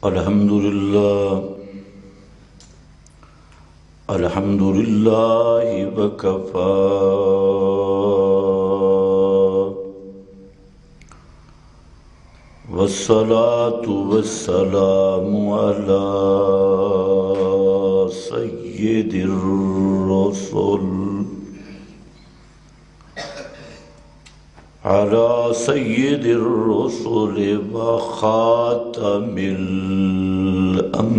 الحمد لله وكفى والصلاة والسلام على سيد الرسل وخاتم الأنبياء.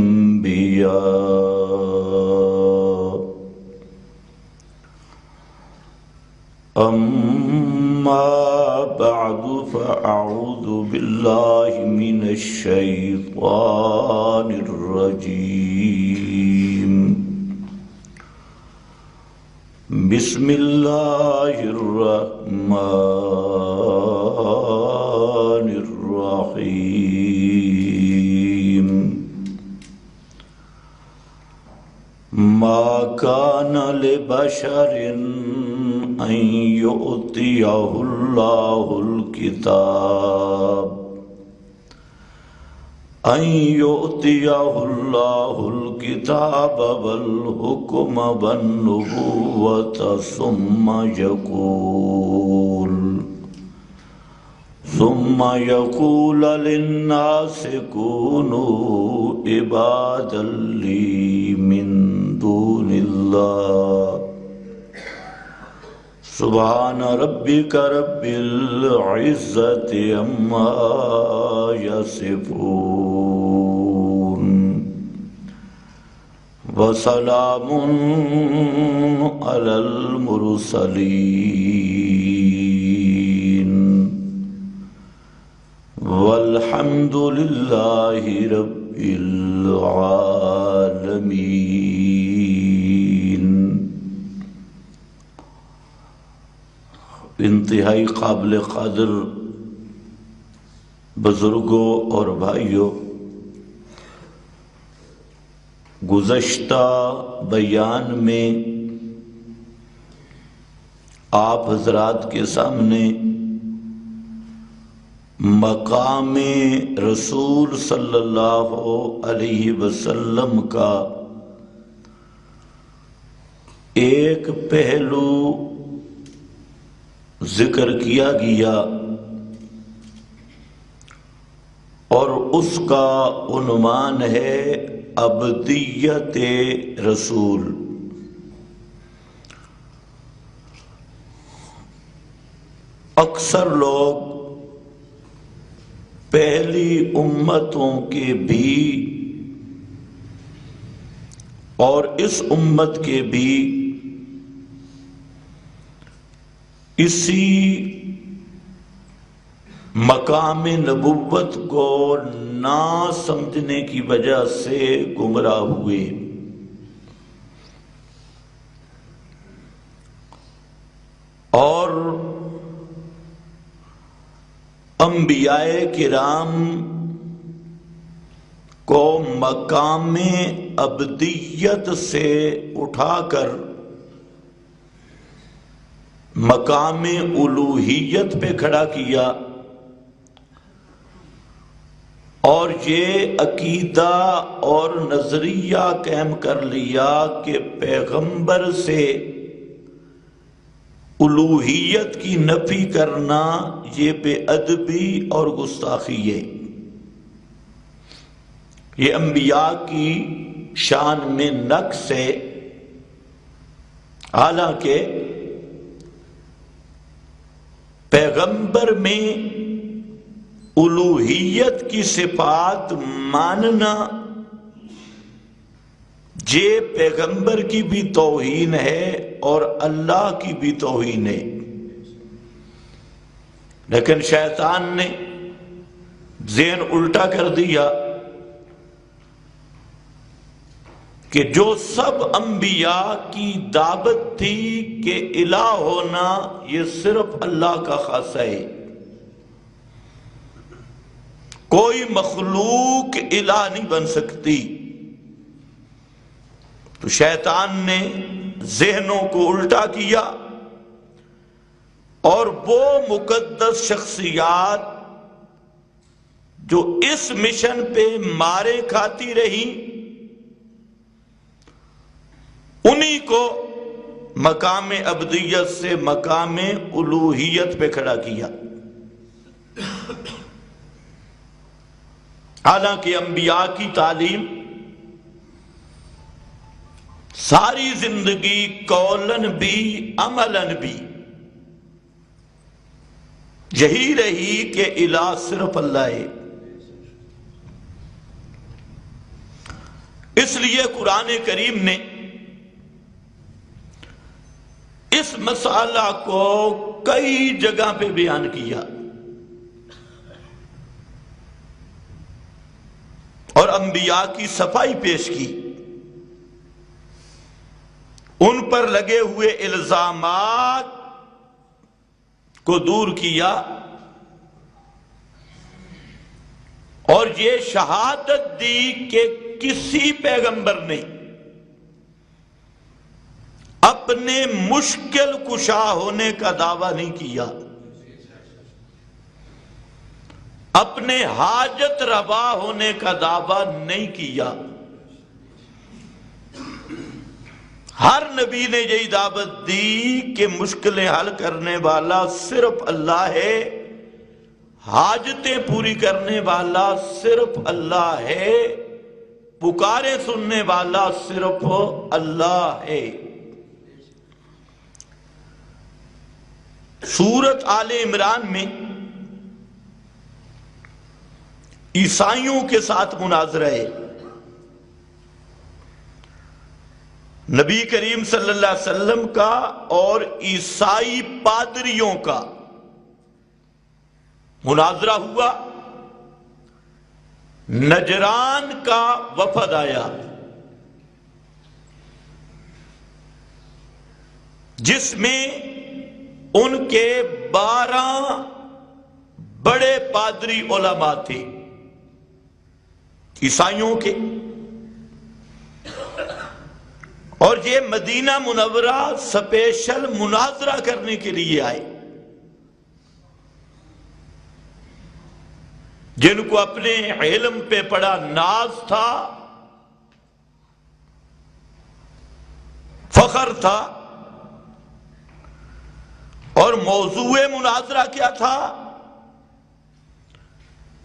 أما بعد فأعوذ بالله من الشيطان الرجيم. بسم الله الرحمن الرحيم. ما كان لبشر أن يؤتيه الله الكتاب والحكم والنبوة ثم يقول للناس كونوا عبادا لي من دون الله. سبحان ربك رب العزة عما يصفون وسلام على المرسلين والحمد لله رب العالمين. انتہائی قابل قدر بزرگوں اور بھائیوں، گزشتہ بیان میں آپ حضرات کے سامنے مقام رسول صلی اللہ علیہ وسلم کا ایک پہلو ذکر کیا گیا اور اس کا عنوان ہے ابدیت رسول. اکثر لوگ پہلی امتوں کے بھی اور اس امت کے بھی اسی مقام نبوت کو نہ سمجھنے کی وجہ سے گمراہ ہوئے. اور انبیاء کرام کو مقام ابدیت سے اٹھا کر مقام الوہیت پہ کھڑا کیا اور یہ عقیدہ اور نظریہ قائم کر لیا کہ پیغمبر سے الوہیت کی نفی کرنا یہ بے ادبی اور گستاخی ہے. یہ انبیاء کی شان میں نقص ہے. حالانکہ پیغمبر میں الوہیت کی صفات ماننا یہ پیغمبر کی بھی توہین ہے اور اللہ کی بھی توہین ہے. لیکن شیطان نے ذہن الٹا کر دیا کہ جو سب انبیاء کی دعوت تھی کہ الہ ہونا یہ صرف اللہ کا خاصہ ہے، کوئی مخلوق الہ نہیں بن سکتی. تو شیطان نے ذہنوں کو الٹا کیا اور وہ مقدس شخصیات جو اس مشن پہ مارے کھاتی رہی، انہی کو مقام عبدیت سے مقام الوہیت پہ کھڑا کیا۔ حالانکہ انبیاء کی تعلیم ساری زندگی قولن بھی عملن بھی یہی رہی کہ الہ صرف اللہ ہے۔ اس لیے قرآن کریم نے اس مسئلہ کو کئی جگہ پہ بیان کیا اور انبیاء کی صفائی پیش کی، ان پر لگے ہوئے الزامات کو دور کیا اور یہ شہادت دی کہ کسی پیغمبر نے اپنے مشکل کشا ہونے کا دعویٰ نہیں کیا، اپنے حاجت روا ہونے کا دعویٰ نہیں کیا۔ ہر نبی نے یہی دعوت دی کہ مشکلیں حل کرنے والا صرف اللہ ہے، حاجتیں پوری کرنے والا صرف اللہ ہے، پکارے سننے والا صرف اللہ ہے۔ سورۃ آل عمران میں عیسائیوں کے ساتھ مناظرہ ہے۔ نبی کریم صلی اللہ علیہ وسلم کا اور عیسائی پادریوں کا مناظرہ ہوا۔ نجران کا وفد آیا جس میں ان کے 12 بڑے پادری علماء تھے عیسائیوں کے، اور یہ مدینہ منورہ سپیشل مناظرہ کرنے کے لیے آئے، جن کو اپنے علم پہ بڑا ناز تھا، فخر تھا، اور موضوع مناظرہ کیا تھا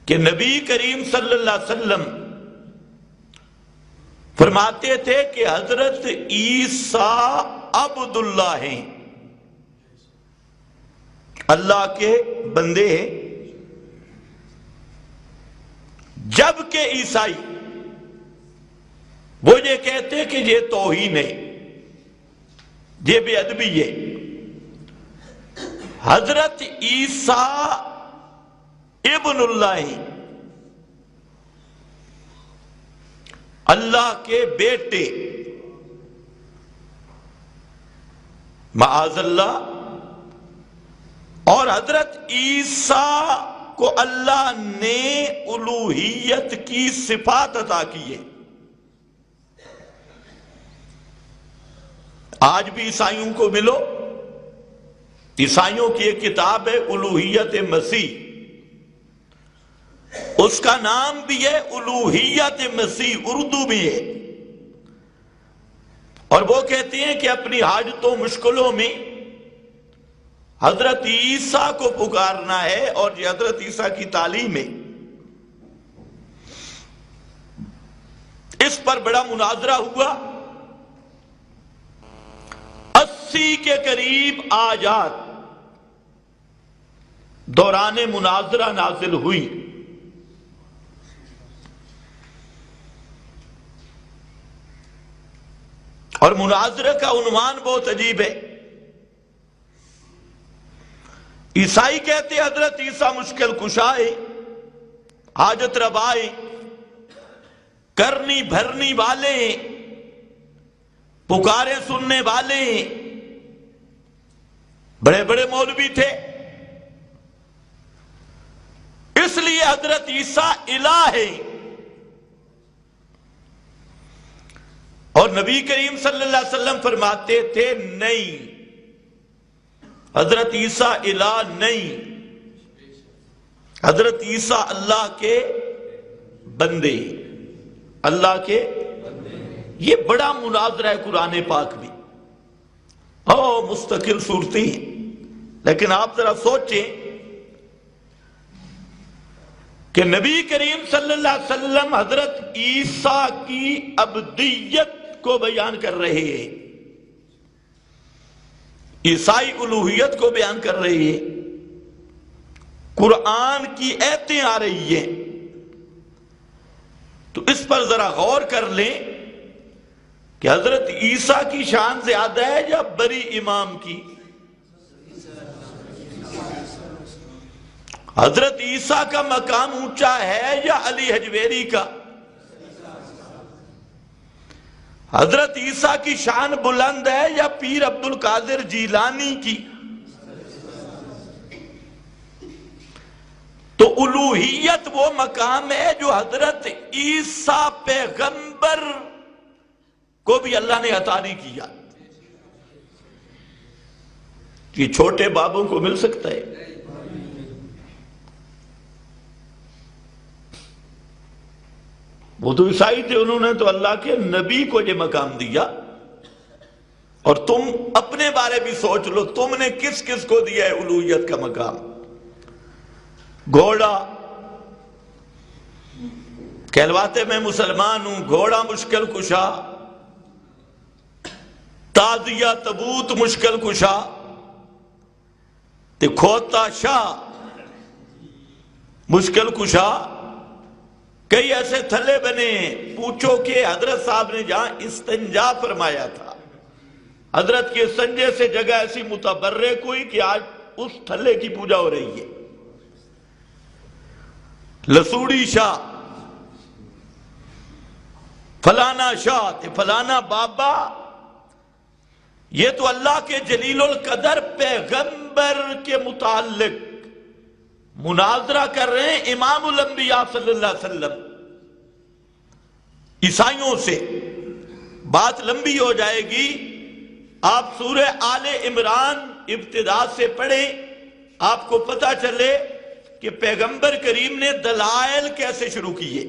کہ نبی کریم صلی اللہ علیہ وسلم فرماتے تھے کہ حضرت عیسیٰ عبد اللہ ہیں، اللہ کے بندے ہیں، جبکہ عیسائی وہ یہ کہتے کہ یہ توہین ہے، یہ بے ادبی ہے۔ حضرت عیسیٰ ابن اللہ ہیں، اللہ کے بیٹے، معاذ اللہ، اور حضرت عیسیٰ کو اللہ نے الوہیت کی صفات عطا کی ہے۔ آج بھی عیسائیوں کو ملو، عیسائیوں کی ایک کتاب ہے الوہیت مسیح، اس کا نام بھی ہے الوہیت مسیح، اردو میں ہے، اور وہ کہتے ہیں کہ اپنی حاجتوں مشکلوں میں حضرت عیسیٰ کو پکارنا ہے، اور یہ حضرت عیسیٰ کی تعلیم ہے۔ اس پر بڑا مناظرہ ہوا، 80 کے قریب آیات دوران مناظرہ نازل ہوئی۔ اور مناظرہ کا عنوان بہت عجیب ہے۔ عیسائی کہتے حضرت عیسیٰ مشکل کشا ہے، حاجت روا ہے، کرنی بھرنی والے ہیں، پکارے سننے والے ہیں، بڑے بڑے مولوی تھے، اس لیے حضرت عیسیٰ الہ ہے۔ اور نبی کریم صلی اللہ علیہ وسلم فرماتے تھے نہیں، حضرت عیسیٰ الہ نہیں، حضرت عیسیٰ اللہ کے بندے، اللہ کے یہ بڑا مناظرہ ہے قرآن پاک میں، مستقل صورتیں ہیں، لیکن آپ ذرا سوچیں کہ نبی کریم صلی اللہ علیہ وسلم حضرت عیسیٰ کی عبدیت کو بیان کر رہے ہیں، عیسائی الوہیت کو بیان کر رہے ہیں، قرآن کی آیتیں آ رہی ہیں، تو اس پر ذرا غور کر لیں کہ حضرت عیسیٰ کی شان زیادہ ہے یا بری امام کی؟ حضرت عیسیٰ کا مقام اونچا ہے یا علی حجویری کا؟ حضرت عیسیٰ کی شان بلند ہے یا پیر عبد القادر جیلانی کی؟ تو الوہیت وہ مقام ہے جو حضرت عیسیٰ پیغمبر کو بھی اللہ نے عطا نہیں کیا، یہ چھوٹے بابوں کو مل سکتا ہے؟ وہ تو عیسائی تھے، انہوں نے تو اللہ کے نبی کو یہ مقام دیا، اور تم اپنے بارے بھی سوچ لو، تم نے کس کس کو دیا ہے الوہیت کا مقام؟ گھوڑا کہلواتے میں مسلمان ہوں، گھوڑا مشکل کشا، تازیہ تبوت مشکل کشا، تے کھوتا شاہ مشکل کشا، کئی ایسے تھلے بنے ہیں۔ پوچھو کہ حضرت صاحب نے جہاں استنجا فرمایا تھا، حضرت کے سنجے سے جگہ ایسی متبرک ہوئی کہ آج اس تھلے کی پوجا ہو رہی ہے۔ لسوڑی شاہ، فلانا شاہ تے فلانا بابا، یہ تو اللہ کے جلیل القدر پیغمبر کے متعلق مناظرہ کر رہے ہیں امام الانبیاء صلی اللہ علیہ وسلم۔ عیسائیوں سے بات لمبی ہو جائے گی، آپ سورہ آل عمران ابتدا سے پڑھیں، آپ کو پتہ چلے کہ پیغمبر کریم نے دلائل کیسے شروع کیے۔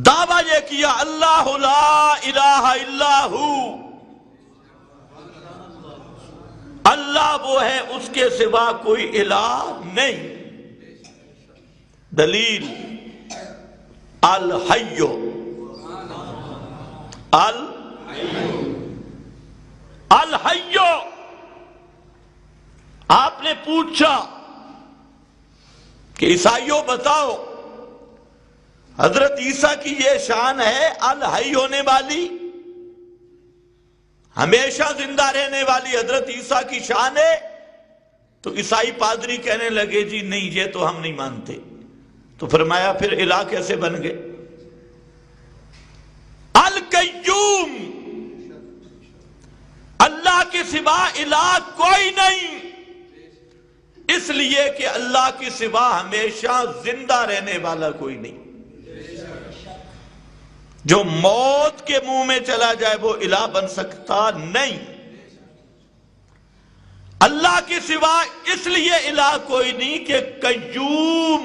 دعویٰ یہ کیا اللہ لا الہ الا ہو، اللہ وہ ہے، اس کے سوا کوئی الہ نہیں۔ دلیل الحی، الحی۔ آپ نے پوچھا کہ عیسائیوں بتاؤ، حضرت عیسیٰ کی یہ شان ہے الحی ہونے والی، ہمیشہ زندہ رہنے والی حضرت عیسیٰ کی شان ہے؟ تو عیسائی پادری کہنے لگے جی نہیں، یہ تو ہم نہیں مانتے۔ تو فرمایا پھر الہ کیسے بن گئے؟ القیوم، اللہ کے سوا الہ کوئی نہیں، اس لیے کہ اللہ کے سوا ہمیشہ زندہ رہنے والا کوئی نہیں۔ جو موت کے منہ میں چلا جائے وہ الہ بن سکتا نہیں۔ اللہ کے سوا اس لیے الہ کوئی نہیں کہ قیوم،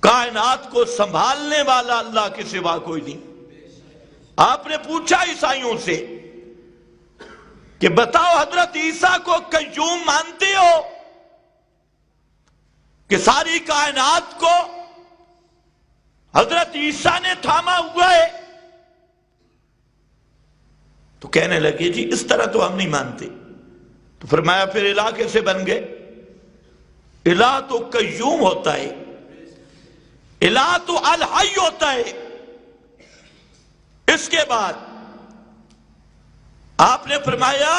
کائنات کو سنبھالنے والا اللہ کے سوا کوئی نہیں۔ آپ نے پوچھا عیسائیوں سے کہ بتاؤ حضرت عیسیٰ کو قیوم مانتے ہو کہ ساری کائنات کو حضرت عیسیٰ نے تھاما ہوا ہے؟ تو کہنے لگے جی اس طرح تو ہم نہیں مانتے۔ تو فرمایا پھر الہ کیسے بن گئے؟ الہ تو قیوم ہوتا ہے، الہ تو الحی ہوتا ہے۔ اس کے بعد آپ نے فرمایا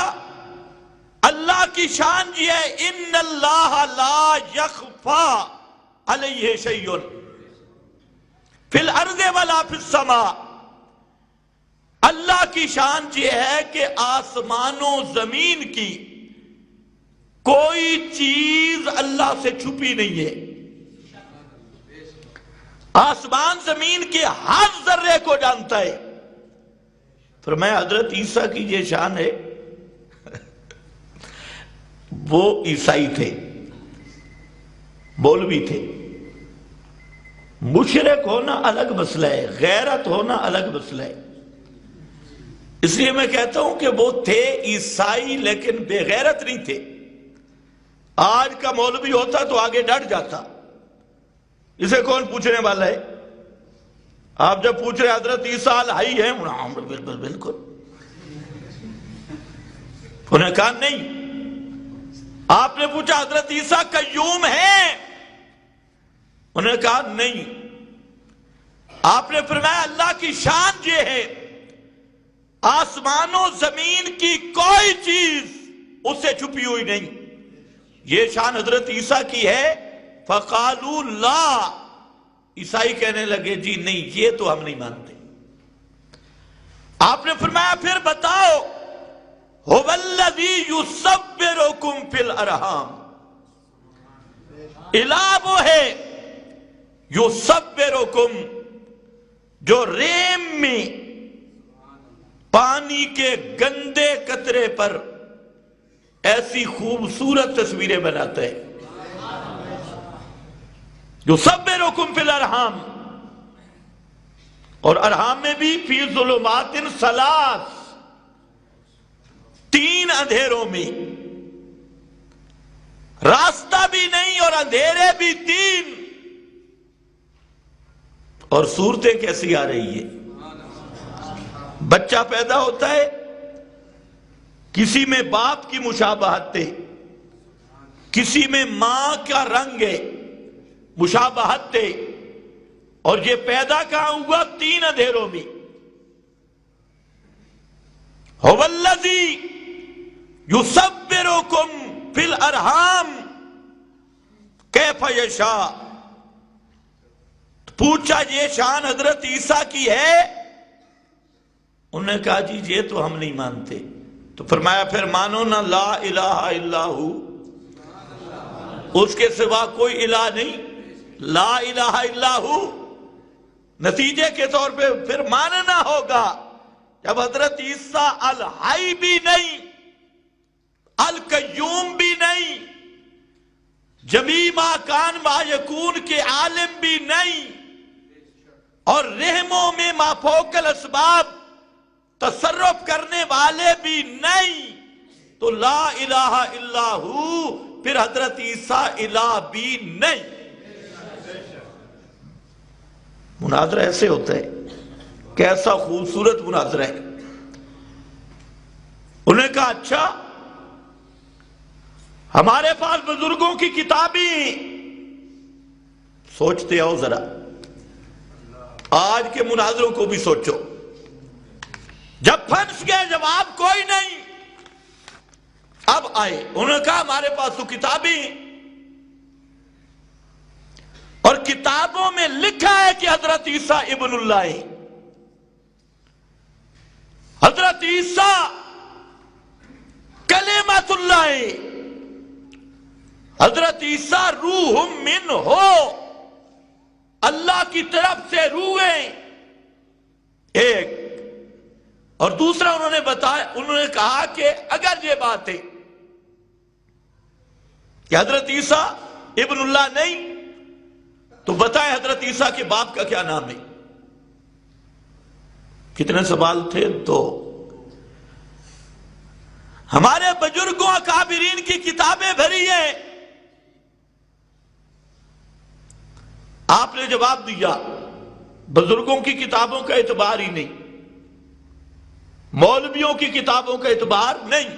اللہ کی شان یہ ہے ان اللہ لا یخفا علیہ شیء فی الارض ولا فی السماء۔ اللہ کی شان یہ ہے کہ آسمان و زمین کی کوئی چیز اللہ سے چھپی نہیں ہے، آسمان زمین کے ہر ذرے کو جانتا ہے۔ فرمایا حضرت عیسیٰ کی یہ شان ہے، وہ عیسائی تھے، مولوی تھے۔ مشرک ہونا الگ مسئلہ ہے، غیرت ہونا الگ مسئلہ ہے۔ اس لیے میں کہتا ہوں کہ وہ تھے عیسائی لیکن بے غیرت نہیں تھے۔ آج کا مولوی ہوتا تو آگے ڈٹ جاتا، اسے کون پوچھنے والا ہے؟ آپ جب پوچھ رہے حضرت عیسیٰ الحی ہیں، بالکل بالکل، انہوں نے کہا نہیں۔ آپ نے پوچھا حضرت عیسیٰ قیوم ہیں، انہوں نے کہا نہیں۔ آپ نے فرمایا اللہ کی شان یہ ہے، آسمان و زمین کی کوئی چیز اس سے چھپی ہوئی نہیں، یہ شان حضرت عیسیٰ کی ہے۔ فقالوا لا، عیسائی کہنے لگے جی نہیں، یہ تو ہم نہیں مانتے۔ آپ نے فرمایا پھر بتاؤ، هو الذی یصورکم فی الارحام، الہ وہ ہے یصورکم جو ریم میں پانی کے گندے قطرے پر ایسی خوبصورت تصویریں بناتا ہے۔ یصورکم فی الارحام، اور ارحام میں بھی فی ظلمات ثلاث، تین اندھیروں میں، راستہ بھی نہیں اور اندھیرے بھی تین۔ اور صورتیں کیسی آ رہی ہے؟ بچہ پیدا ہوتا ہے، کسی میں باپ کی مشابہت ہے، کسی میں ماں کا رنگ ہے، مشابہت ہے، اور یہ پیدا کہاں ہوا؟ تین اندھیروں میں۔ هو الذی یصورکم فی الارحام کیف یشاء۔ پوچھا یہ شان حضرت عیسیٰ کی ہے؟ انہوں نے کہا جی یہ تو ہم نہیں مانتے۔ تو فرمایا پھر مانو نہ لا الہ الا ہو، اس کے سوا کوئی الہ نہیں، لا الہ الا ہو۔ نتیجے کے طور پہ پھر ماننا ہوگا جب حضرت عیسیٰ الحی بھی نہیں، القیوم بھی نہیں، جمیع ما کان ما یکون کے عالم بھی نہیں، اور رحموں میں ما فوق الاسباب تصرف کرنے والے بھی نہیں، تو لا الہ الا ہو، پھر حضرت عیسیٰ الہ بھی نہیں۔ مناظرہ ایسے ہوتا ہے، کیسا خوبصورت مناظرہ ہے۔ انہوں نے کہا اچھا ہمارے پاس بزرگوں کی کتابیں، سوچتے ہو ذرا، آج کے مناظروں کو بھی سوچو، جب پھنس گئے جواب کوئی نہیں، اب آئے۔ انہوں نے کہا ہمارے پاس تو کتابیں، اور کتابوں میں لکھا ہے کہ حضرت عیسیٰ ابن اللہ ہے، حضرت عیسیٰ کلمۃ اللہ ہے، حضرت عیسیٰ روح من ہو، اللہ کی طرف سے روحیں ایک۔ اور دوسرا انہوں نے بتایا، انہوں نے کہا کہ اگر یہ بات ہے کہ حضرت عیسیٰ ابن اللہ نہیں، تو بتائیں حضرت عیسیٰ کے باپ کا کیا نام ہے؟ کتنے سوال تھے؟ دو۔ ہمارے بزرگوں اکابرین کی کتابیں بھری ہیں، آپ نے جواب دیا بزرگوں کی کتابوں کا اعتبار ہی نہیں، مولویوں کی کتابوں کا اعتبار نہیں،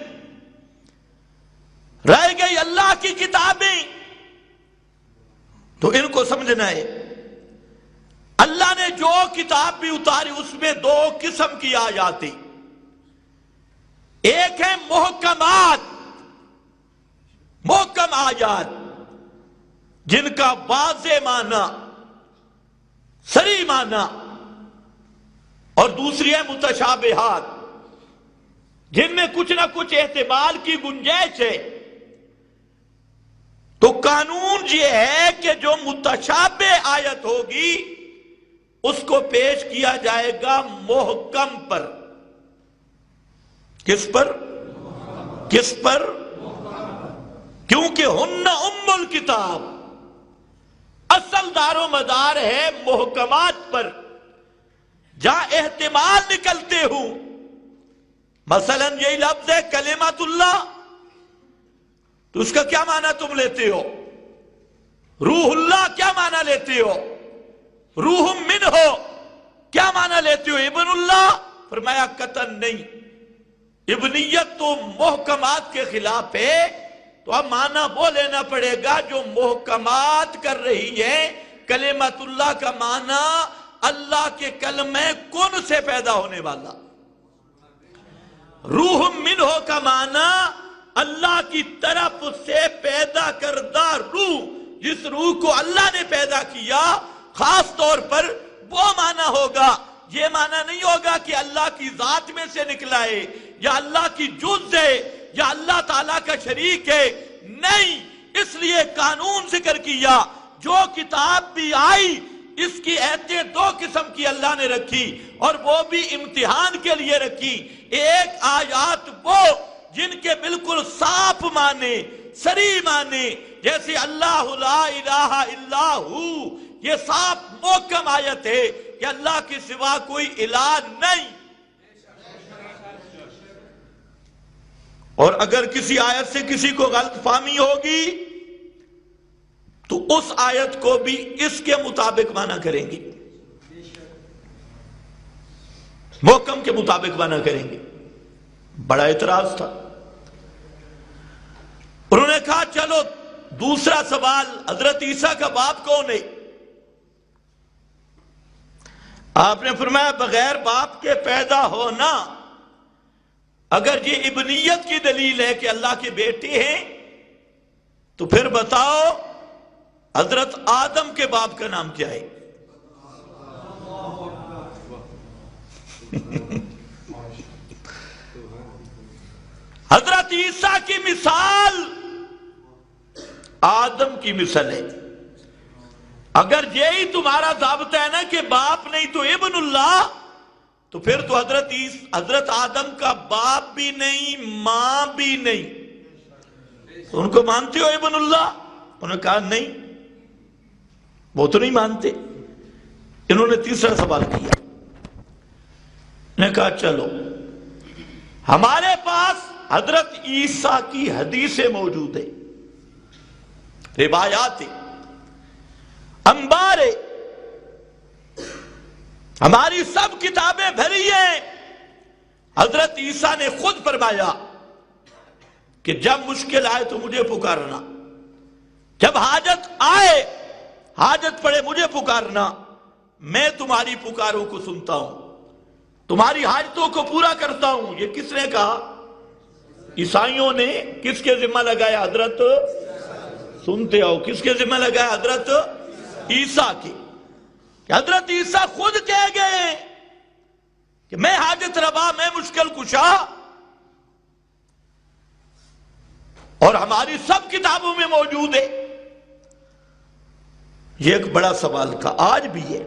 رہ گئی اللہ کی کتابیں۔ تو ان کو سمجھنا ہے، اللہ نے جو کتاب بھی اتاری اس میں دو قسم کی آیات ہیں، ایک ہے محکمات، محکم آیات جن کا واضح معنی، صریح معنی، اور دوسری ہے متشابہات جن میں کچھ نہ کچھ احتمال کی گنجائش ہے۔ تو قانون یہ ہے کہ جو متشابہ آیت ہوگی اس کو پیش کیا جائے گا محکم پر۔ کس پر؟ کس پر؟ کیونکہ ہن ام الکتاب، اصل دار و مدار ہے محکمات پر، جہاں احتمال نکلتے ہوں۔ مثلا یہی لفظ ہے کلمۃ اللہ، تو اس کا کیا معنی تم لیتے ہو؟ روح اللہ کیا معنی لیتے ہو؟ روح من ہو کیا معنی لیتے ہو؟ ابن اللہ؟ فرمایا قطعاً نہیں، ابنیت تو محکمات کے خلاف ہے، تو اب معنی وہ لینا پڑے گا جو محکمات کر رہی ہے۔ کلمۃ اللہ کا معنی اللہ کے کلمہ کن سے پیدا ہونے والا، روح منہ کا معنی اللہ کی طرف سے پیدا کردہ روح، جس روح کو اللہ نے پیدا کیا خاص طور پر وہ معنی ہوگا۔ یہ معنی نہیں ہوگا کہ اللہ کی ذات میں سے نکلا ہے یا اللہ کی جز ہے یا اللہ تعالیٰ کا شریک ہے، نہیں۔ اس لیے قانون ذکر کیا، جو کتاب بھی آئی اس کی ایتیں دو قسم کی اللہ نے رکھی، اور وہ بھی امتحان کے لیے رکھی۔ ایک آیات وہ جن کے بالکل صاف معنی، صریح معنی، جیسے اللہ لا الہ الا ہو، یہ صاف محکم آیت ہے کہ اللہ کے سوا کوئی الہ نہیں۔ اور اگر کسی آیت سے کسی کو غلط فہمی ہوگی تو اس آیت کو بھی اس کے مطابق معنی کریں گے، محکم کے مطابق معنی کریں گے۔ بڑا اعتراض تھا، انہوں نے کہا چلو دوسرا سوال، حضرت عیسیٰ کا باپ کون ہے؟ آپ نے فرمایا بغیر باپ کے پیدا ہونا، اگر یہ ابنیت کی دلیل ہے کہ اللہ کے بیٹے ہیں تو پھر بتاؤ حضرت آدم کے باپ کا نام کیا ہے؟ حضرت عیسیٰ کی مثال آدم کی مثال ہے۔ اگر یہی تمہارا ضابطہ ہے نا کہ باپ نہیں تو ابن اللہ، تو پھر تو حضرت آدم کا باپ بھی نہیں، ماں بھی نہیں۔ تو ان کو مانتے ہو ابن اللہ؟ انہوں نے کہا نہیں، وہ تو نہیں مانتے۔ انہوں نے تیسرا سوال کیا، نے کہا چلو ہمارے پاس حضرت عیسیٰ کی حدیثیں موجود ہیں، روایات انبار، ہماری سب کتابیں بھری ہیں۔ حضرت عیسیٰ نے خود فرمایا کہ جب مشکل آئے تو مجھے پکارنا، جب حاجت آئے، حاجت پڑے مجھے پکارنا، میں تمہاری پکاروں کو سنتا ہوں، تمہاری حاجتوں کو پورا کرتا ہوں۔ یہ کس نے کہا؟ عیسائیوں نے۔ کس کے ذمہ لگایا؟ حضرت، سنتے ہو، کس کے ذمہ لگایا؟ حضرت عیسیٰ کے۔ حضرت عیسیٰ خود کہہ گئے کہ میں حاجت روا، میں مشکل کشا، اور ہماری سب کتابوں میں موجود ہے۔ یہ ایک بڑا سوال تھا، آج بھی ہے۔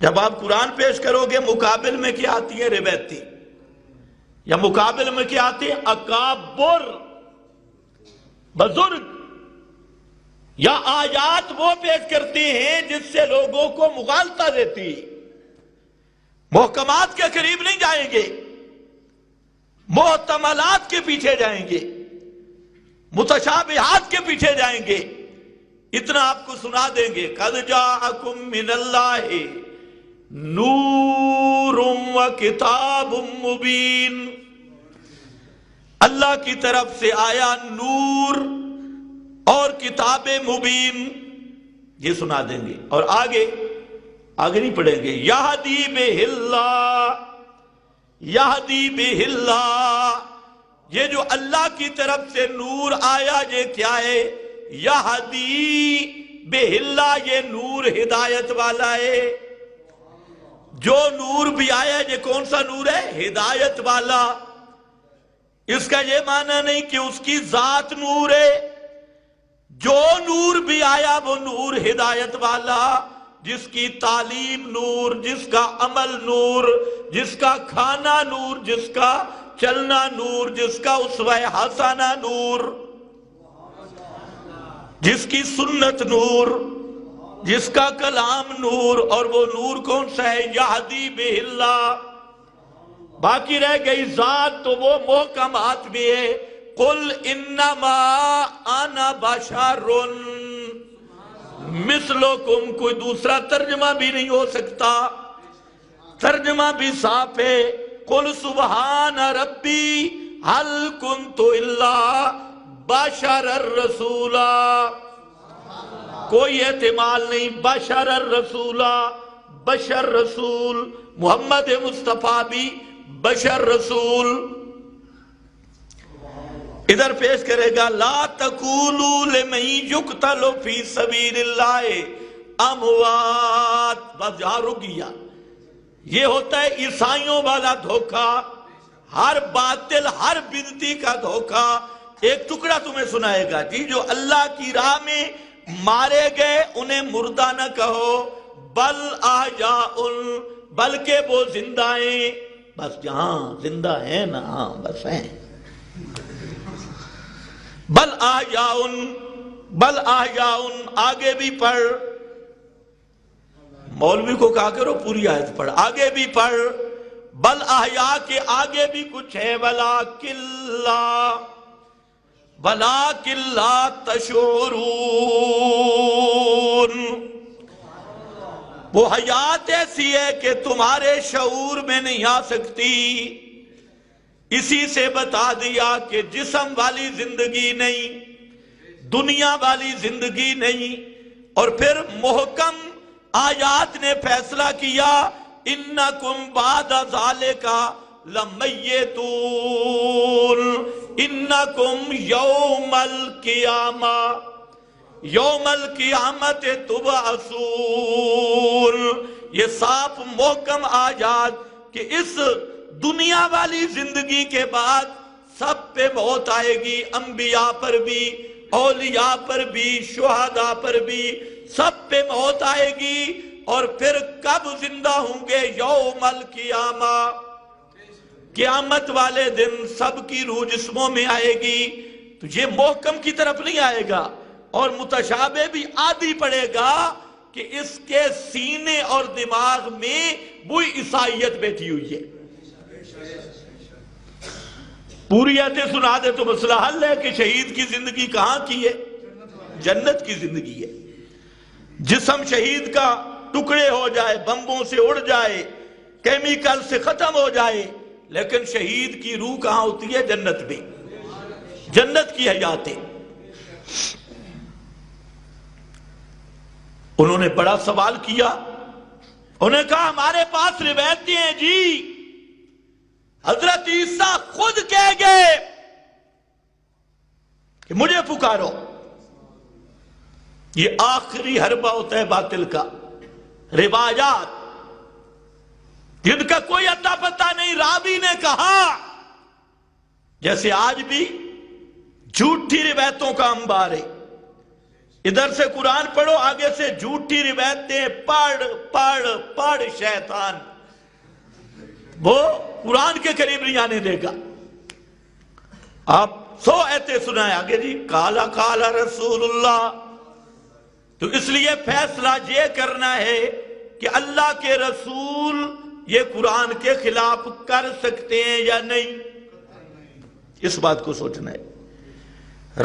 جب آپ قرآن پیش کرو گے مقابل میں کیا آتی ہے؟ روایتیں، یا مقابل میں کیا آتی ہے؟ اکابر، بزرگ، یا آیات وہ پیش کرتے ہیں جس سے لوگوں کو مغالطہ دیتی۔ محکمات کے قریب نہیں جائیں گے، محتملات کے پیچھے جائیں گے، متشابہات کے پیچھے جائیں گے۔ اتنا آپ کو سنا دیں گے، قَدْ جَاءَكُم مِّنَ اللَّهِ نُورٌ وَكِتَابٌ مُبِينٌ، اللہ کی طرف سے آیا نور اور کتاب مبین، یہ سنا دیں گے۔ اور آگے نہیں پڑھیں گے، یہدی بہ اللہ، یہدی بہ اللہ، یہ جو اللہ کی طرف سے نور آیا یہ کیا ہے؟ یہدی بہ اللہ، یہ نور ہدایت والا ہے۔ جو نور بھی آیا یہ کون سا نور ہے؟ ہدایت والا۔ اس کا یہ معنی نہیں کہ اس کی ذات نور ہے، جو نور بھی آیا وہ نور ہدایت والا، جس کی تعلیم نور، جس کا عمل نور، جس کا کھانا نور، جس کا چلنا نور، جس کا اسوہ حسنہ نور۔ جس کی سنت نور، جس کا کلام نور، اور وہ نور کون سا ہے؟ یہدی بہ اللہ۔ باقی رہ گئی ذات، تو وہ محکمات بھی ہے، قل انما انا بشر مثلکم۔ کوئی دوسرا ترجمہ بھی نہیں ہو سکتا، ترجمہ بھی صاف ہے، قل سبحان ربی هل کنت الا بشر الرسولا۔ کوئی احتمال نہیں، بشر الرسولا، بشر رسول، محمد مصطفیٰ بھی بشر رسول۔ ادھر پیش کرے گا لا تقولوا لمن یقتل فی سبیل اللہ اموات، بس یہاں رک گیا۔ یہ ہوتا ہے عیسائیوں والا دھوکہ، ہر باطل، ہر بدعتی کا دھوکہ۔ ایک ٹکڑا تمہیں سنائے گا جی، جو اللہ کی راہ میں مارے گئے انہیں مردہ نہ کہو، بل احیاء، بلکہ وہ زندہ ہیں۔ بس جہاں زندہ ہیں نا، ہاں بس ہیں۔ بل احیاء، بل احیاء، آگے بھی پڑھ، مولوی کو کہا کرو پوری آیت پڑھ، آگے بھی پڑھ، بل احیاء کے آگے بھی کچھ ہے، ولکن لا تشعرون۔ وہ حیات ایسی ہے کہ تمہارے شعور میں نہیں آ سکتی۔ اسی سے بتا دیا کہ جسم والی زندگی نہیں، دنیا والی زندگی نہیں۔ اور پھر محکم آیات نے فیصلہ کیا انکم بعد ذالک لمیتون، انکم یوم القیامہ، یوم القیامت تبعثون۔ یہ صاف محکم آیات کہ اس دنیا والی زندگی کے بعد سب پہ موت آئے گی، انبیاء پر بھی، اولیاء پر بھی، شہداء پر بھی، سب پہ موت آئے گی۔ اور پھر کب زندہ ہوں گے؟ یوم القیامہ، قیامت والے دن سب کی روح جسموں میں آئے گی۔ تو یہ محکم کی طرف نہیں آئے گا، اور متشابہ بھی آدھی پڑے گا کہ اس کے سینے اور دماغ میں وہی عیسائیت بیٹھی ہوئی ہے۔ پوری آیتیں سنا دے تو مسئلہ حل ہے کہ شہید کی زندگی کہاں کی ہے؟ جنت کی زندگی ہے۔ جسم شہید کا ٹکڑے ہو جائے، بمبوں سے اڑ جائے، کیمیکل سے ختم ہو جائے، لیکن شہید کی روح کہاں ہوتی ہے؟ جنت میں، جنت کی حیاتیں۔ انہوں نے بڑا سوال کیا، انہوں نے کہا ہمارے پاس روایتیں ہیں جی، حضرت عیسیٰ خود کہہ گئے کہ مجھے پکارو۔ یہ آخری حربہ ہوتا ہے باطل کا، روایات جن کا کوئی اتا پتہ نہیں، راوی نے کہا، جیسے آج بھی جھوٹی روایتوں کا انبار ہے۔ ادھر سے قرآن پڑھو، آگے سے جھوٹی روایتیں پڑھ پڑھ پڑھ، شیطان وہ قرآن کے قریب نہیں آنے دے گا۔ آپ 100 ایتیں سنائیں آگے جی، کالا کالا رسول اللہ۔ تو اس لیے فیصلہ یہ کرنا ہے کہ اللہ کے رسول یہ قرآن کے خلاف کر سکتے ہیں یا نہیں، اس بات کو سوچنا ہے۔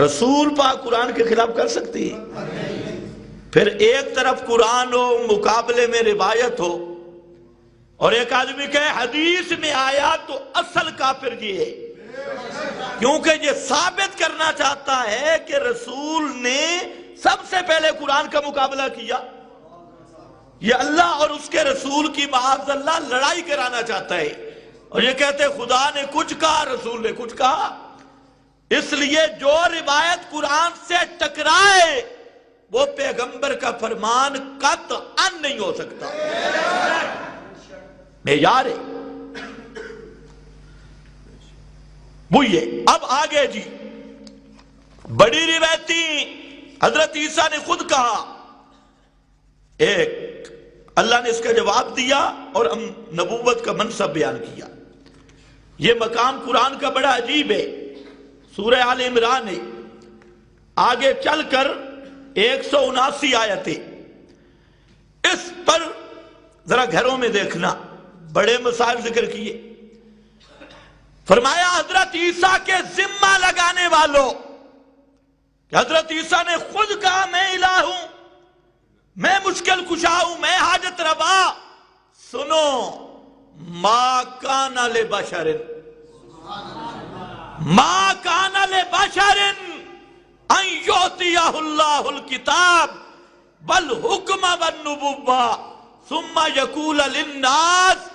رسول پاک قرآن کے خلاف کر سکتی ہے؟ پھر ایک طرف قرآن ہو، مقابلے میں روایت ہو، اور ایک آدمی کہے حدیث میں آیا، تو اصل کافر یہ ہے، کیونکہ یہ ثابت کرنا چاہتا ہے کہ رسول نے سب سے پہلے قرآن کا مقابلہ کیا۔ یہ اللہ اور اس کے رسول کی معاذ اللہ لڑائی کرانا چاہتا ہے، اور یہ کہتے ہیں خدا نے کچھ کہا، رسول نے کچھ کہا۔ اس لیے جو روایت قرآن سے ٹکرائے وہ پیغمبر کا فرمان قطعاً نہیں ہو سکتا، معیار ہے وہ یہ۔ اب آگے جی، بڑی روایتی حضرت عیسیٰ نے خود کہا، ایک اللہ نے اس کا جواب دیا اور نبوت کا منصب بیان کیا۔ یہ مقام قرآن کا بڑا عجیب ہے، سورہ آل عمران ہے۔ آگے چل کر 179 آیتیں، اس پر ذرا گھروں میں دیکھنا، بڑے مسائل ذکر کیے۔ فرمایا حضرت عیسیٰ کے ذمہ لگانے والوں، کہ حضرت عیسیٰ نے خود کہا میں الہ ہوں، میں مشکل کشا ہوں، میں حاجت روا۔ سنو، ما کان لبشر، ما کان لبشر ان یؤتیہ اللہ الکتاب والحکم والنبوہ ثم یقول للناس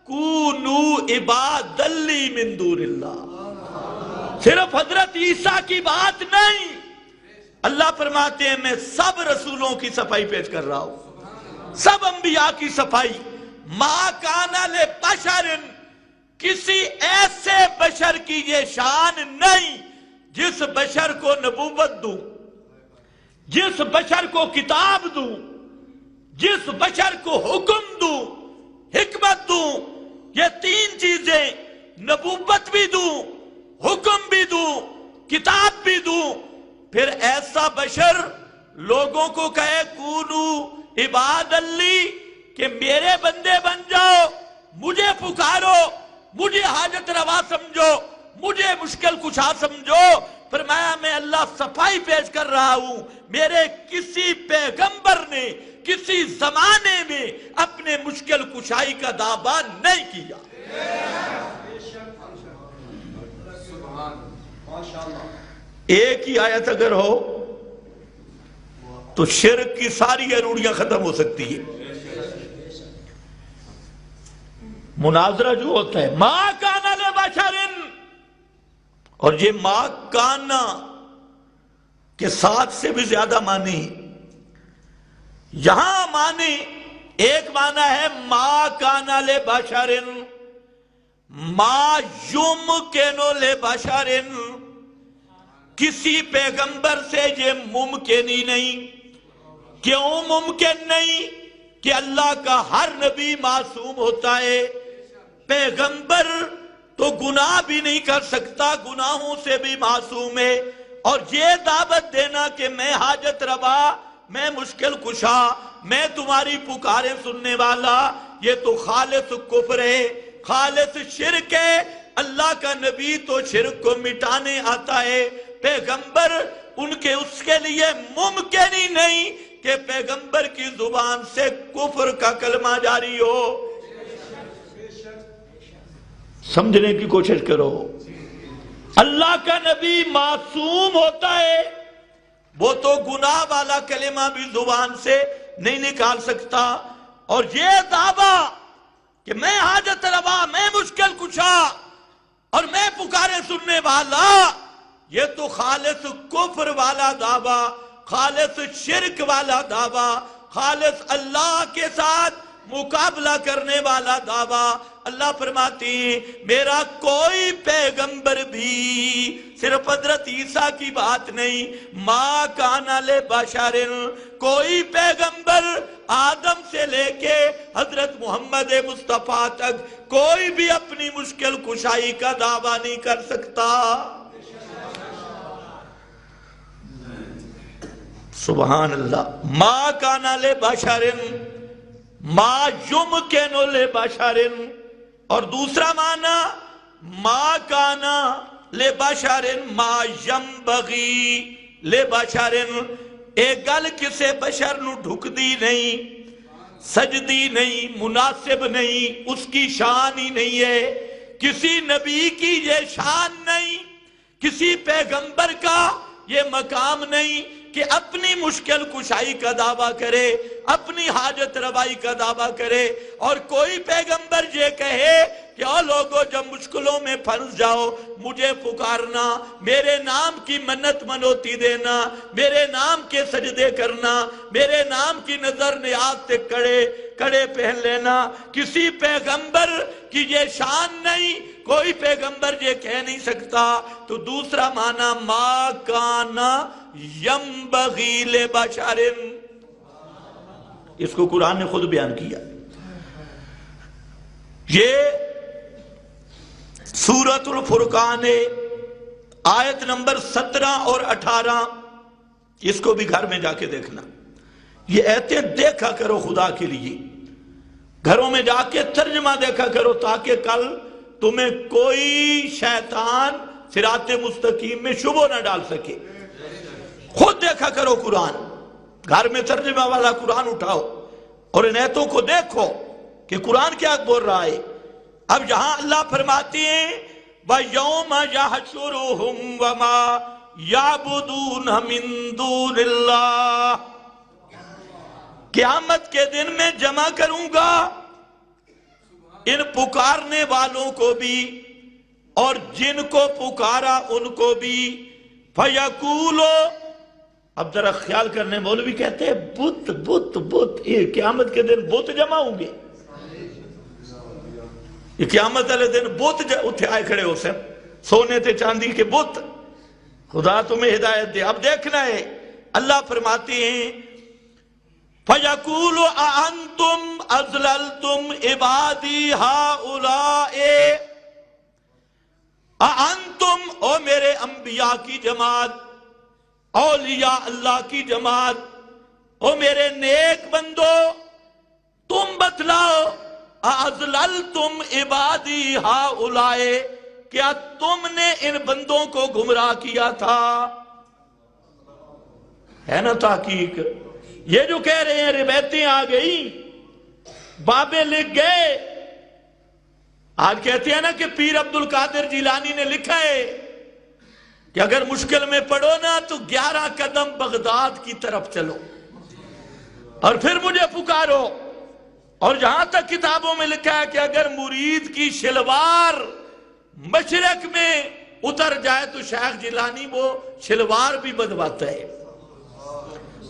کونوا عبادا لی من دون اللہ۔ صرف حضرت عیسیٰ کی بات نہیں، اللہ فرماتے ہیں میں سب رسولوں کی صفائی پیش کر رہا ہوں، سب انبیاء کی صفائی۔ ما کان لبشر، کسی ایسے بشر کی یہ شان نہیں جس بشر کو نبوت دوں، جس بشر کو کتاب دوں، جس بشر کو حکم دوں، حکمت دوں، یہ تین چیزیں، نبوت بھی دوں، حکم بھی دوں، کتاب بھی دوں، پھر ایسا بشر لوگوں کو کہے کونو عباد لی، کہ میرے بندے بن جاؤ، مجھے پکارو، مجھے حاجت روا سمجھو، مجھے مشکل کشا سمجھو۔ فرمایا میں اللہ صفائی پیش کر رہا ہوں، میرے کسی پیغمبر نے کسی زمانے میں اپنے مشکل کشائی کا دعویٰ نہیں کیا۔ ایک ہی آیت اگر ہو تو شرک کی ساری اروڑیاں ختم ہو سکتی ہیں۔ مناظرہ جو ہوتا ہے ما کان لبشر، اور یہ ما کانا کے ساتھ سے بھی زیادہ معنی، یہاں معنی ایک معنی ہے ما کان لبشر ما یمکن لبشر، کسی پیغمبر سے یہ ممکن ہی نہیں۔ کیوں ممکن نہیں؟ کہ اللہ کا ہر نبی معصوم ہوتا ہے، پیغمبر تو گناہ بھی نہیں کر سکتا، گناہوں سے بھی معصوم ہے۔ اور یہ دعوت دینا کہ میں حاجت روا، میں مشکل کشا، میں تمہاری پکاریں سننے والا، یہ تو خالص کفر ہے، خالص شرک ہے۔ اللہ کا نبی تو شرک کو مٹانے آتا ہے، پیغمبر ان کے اس کے لیے ممکن ہی نہیں کہ پیغمبر کی زبان سے کفر کا کلمہ جاری ہو۔ سمجھنے کی کوشش کرو، اللہ کا نبی معصوم ہوتا ہے، وہ تو گناہ والا کلمہ بھی زبان سے نہیں نکال سکتا۔ اور یہ دعویٰ کہ میں حاجت روا، میں مشکل کشا اور میں پکارے سننے والا، یہ تو خالص کفر والا دعویٰ، خالص شرک والا دعویٰ، خالص اللہ کے ساتھ مقابلہ کرنے والا دعویٰ۔ اللہ فرماتی ہیں میرا کوئی پیغمبر بھی، صرف حضرت عیسیٰ کی بات نہیں، ما کان لبشر، کوئی پیغمبر آدم سے لے کے حضرت محمد مصطفیٰ تک کوئی بھی اپنی مشکل کشائی کا دعویٰ نہیں کر سکتا۔ سبحان اللہ۔ ما کان لبشر ما یمکن لبشر، اور دوسرا معنی ما کان لبشر ما ینبغی لبشر، ایک گل کسے بشر نو ڈھک دی نہیں، سجدی نہیں، مناسب نہیں، اس کی شان ہی نہیں ہے، کسی نبی کی یہ شان نہیں، کسی پیغمبر کا یہ مقام نہیں کہ اپنی مشکل کشائی کا دعویٰ کرے، اپنی حاجت روائی کا دعویٰ کرے۔ اور کوئی پیغمبر یہ کہے کہ او لوگو جب مشکلوں میں پھنس جاؤ مجھے پکارنا، میرے نام کی منت منوتی دینا، میرے نام کے سجدے کرنا، میرے نام کی نظر نیاز سے کڑے پہن لینا، کسی پیغمبر کی یہ شان نہیں، کوئی پیغمبر یہ کہہ نہیں سکتا۔ تو دوسرا معنی ما کان ینبغی لبشر، اس کو قرآن نے خود بیان کیا۔ یہ سورۃ الفرقان آیت نمبر 17 اور 18، اس کو بھی گھر میں جا کے دیکھنا. یہ ایتیں دیکھا کرو خدا کے لیے، گھروں میں جا کے ترجمہ دیکھا کرو، تاکہ کل تمہیں کوئی شیطان صراط مستقیم میں شبہ نہ ڈال سکے. خود دیکھا کرو قرآن، گھر میں ترجمہ والا قرآن اٹھاؤ اور ان ایتوں کو دیکھو کہ قرآن کیا بول رہا ہے. اب یہاں اللہ فرماتے ہیں وَيَوْمَ يَحْشُرُهُمْ وَمَا يَعْبُدُونَ مِن دُونِ اللَّهِ، قیامت کے دن میں جمع کروں گا ان پکارنے والوں کو بھی اور جن کو پکارا ان کو بھی. فَيَقُولُ، اب ذرا خیال کرنے، مولوی کہتے ہیں بت بت بت، یہ قیامت کے دن بت جمع ہوں گے. یہ قیامت والے دن بت اٹھے آئے کھڑے ہو سن، سونے تے چاندی کے بت. خدا تمہیں ہدایت دے. اب دیکھنا ہے، اللہ فرماتے ہیں فَيَقُولُ أَأَنْتُمْ أَضْلَلْتُمْ عِبَادِي هَؤُلَاءِ، أَأَنْتُمْ، او میرے انبیاء کی جماعت، اولیاء اللہ کی جماعت، او میرے نیک بندو، تم بتلاؤ اَأَضْلَلْتُمْ عِبَادِي هَؤُلَاءِ، کیا تم نے ان بندوں کو گمراہ کیا تھا؟ ہے نا تحقیق. یہ جو کہہ رہے ہیں روایتیں آ گئی، بابے لکھ گئے. آج کہتے ہیں نا کہ پیر عبد القادر جیلانی نے لکھا ہے کہ اگر مشکل میں پڑو نا تو 11 قدم بغداد کی طرف چلو اور پھر مجھے پکارو. اور جہاں تک کتابوں میں لکھا ہے کہ اگر مرید کی شلوار مشرق میں اتر جائے تو شیخ جیلانی وہ شلوار بھی بدواتا ہے.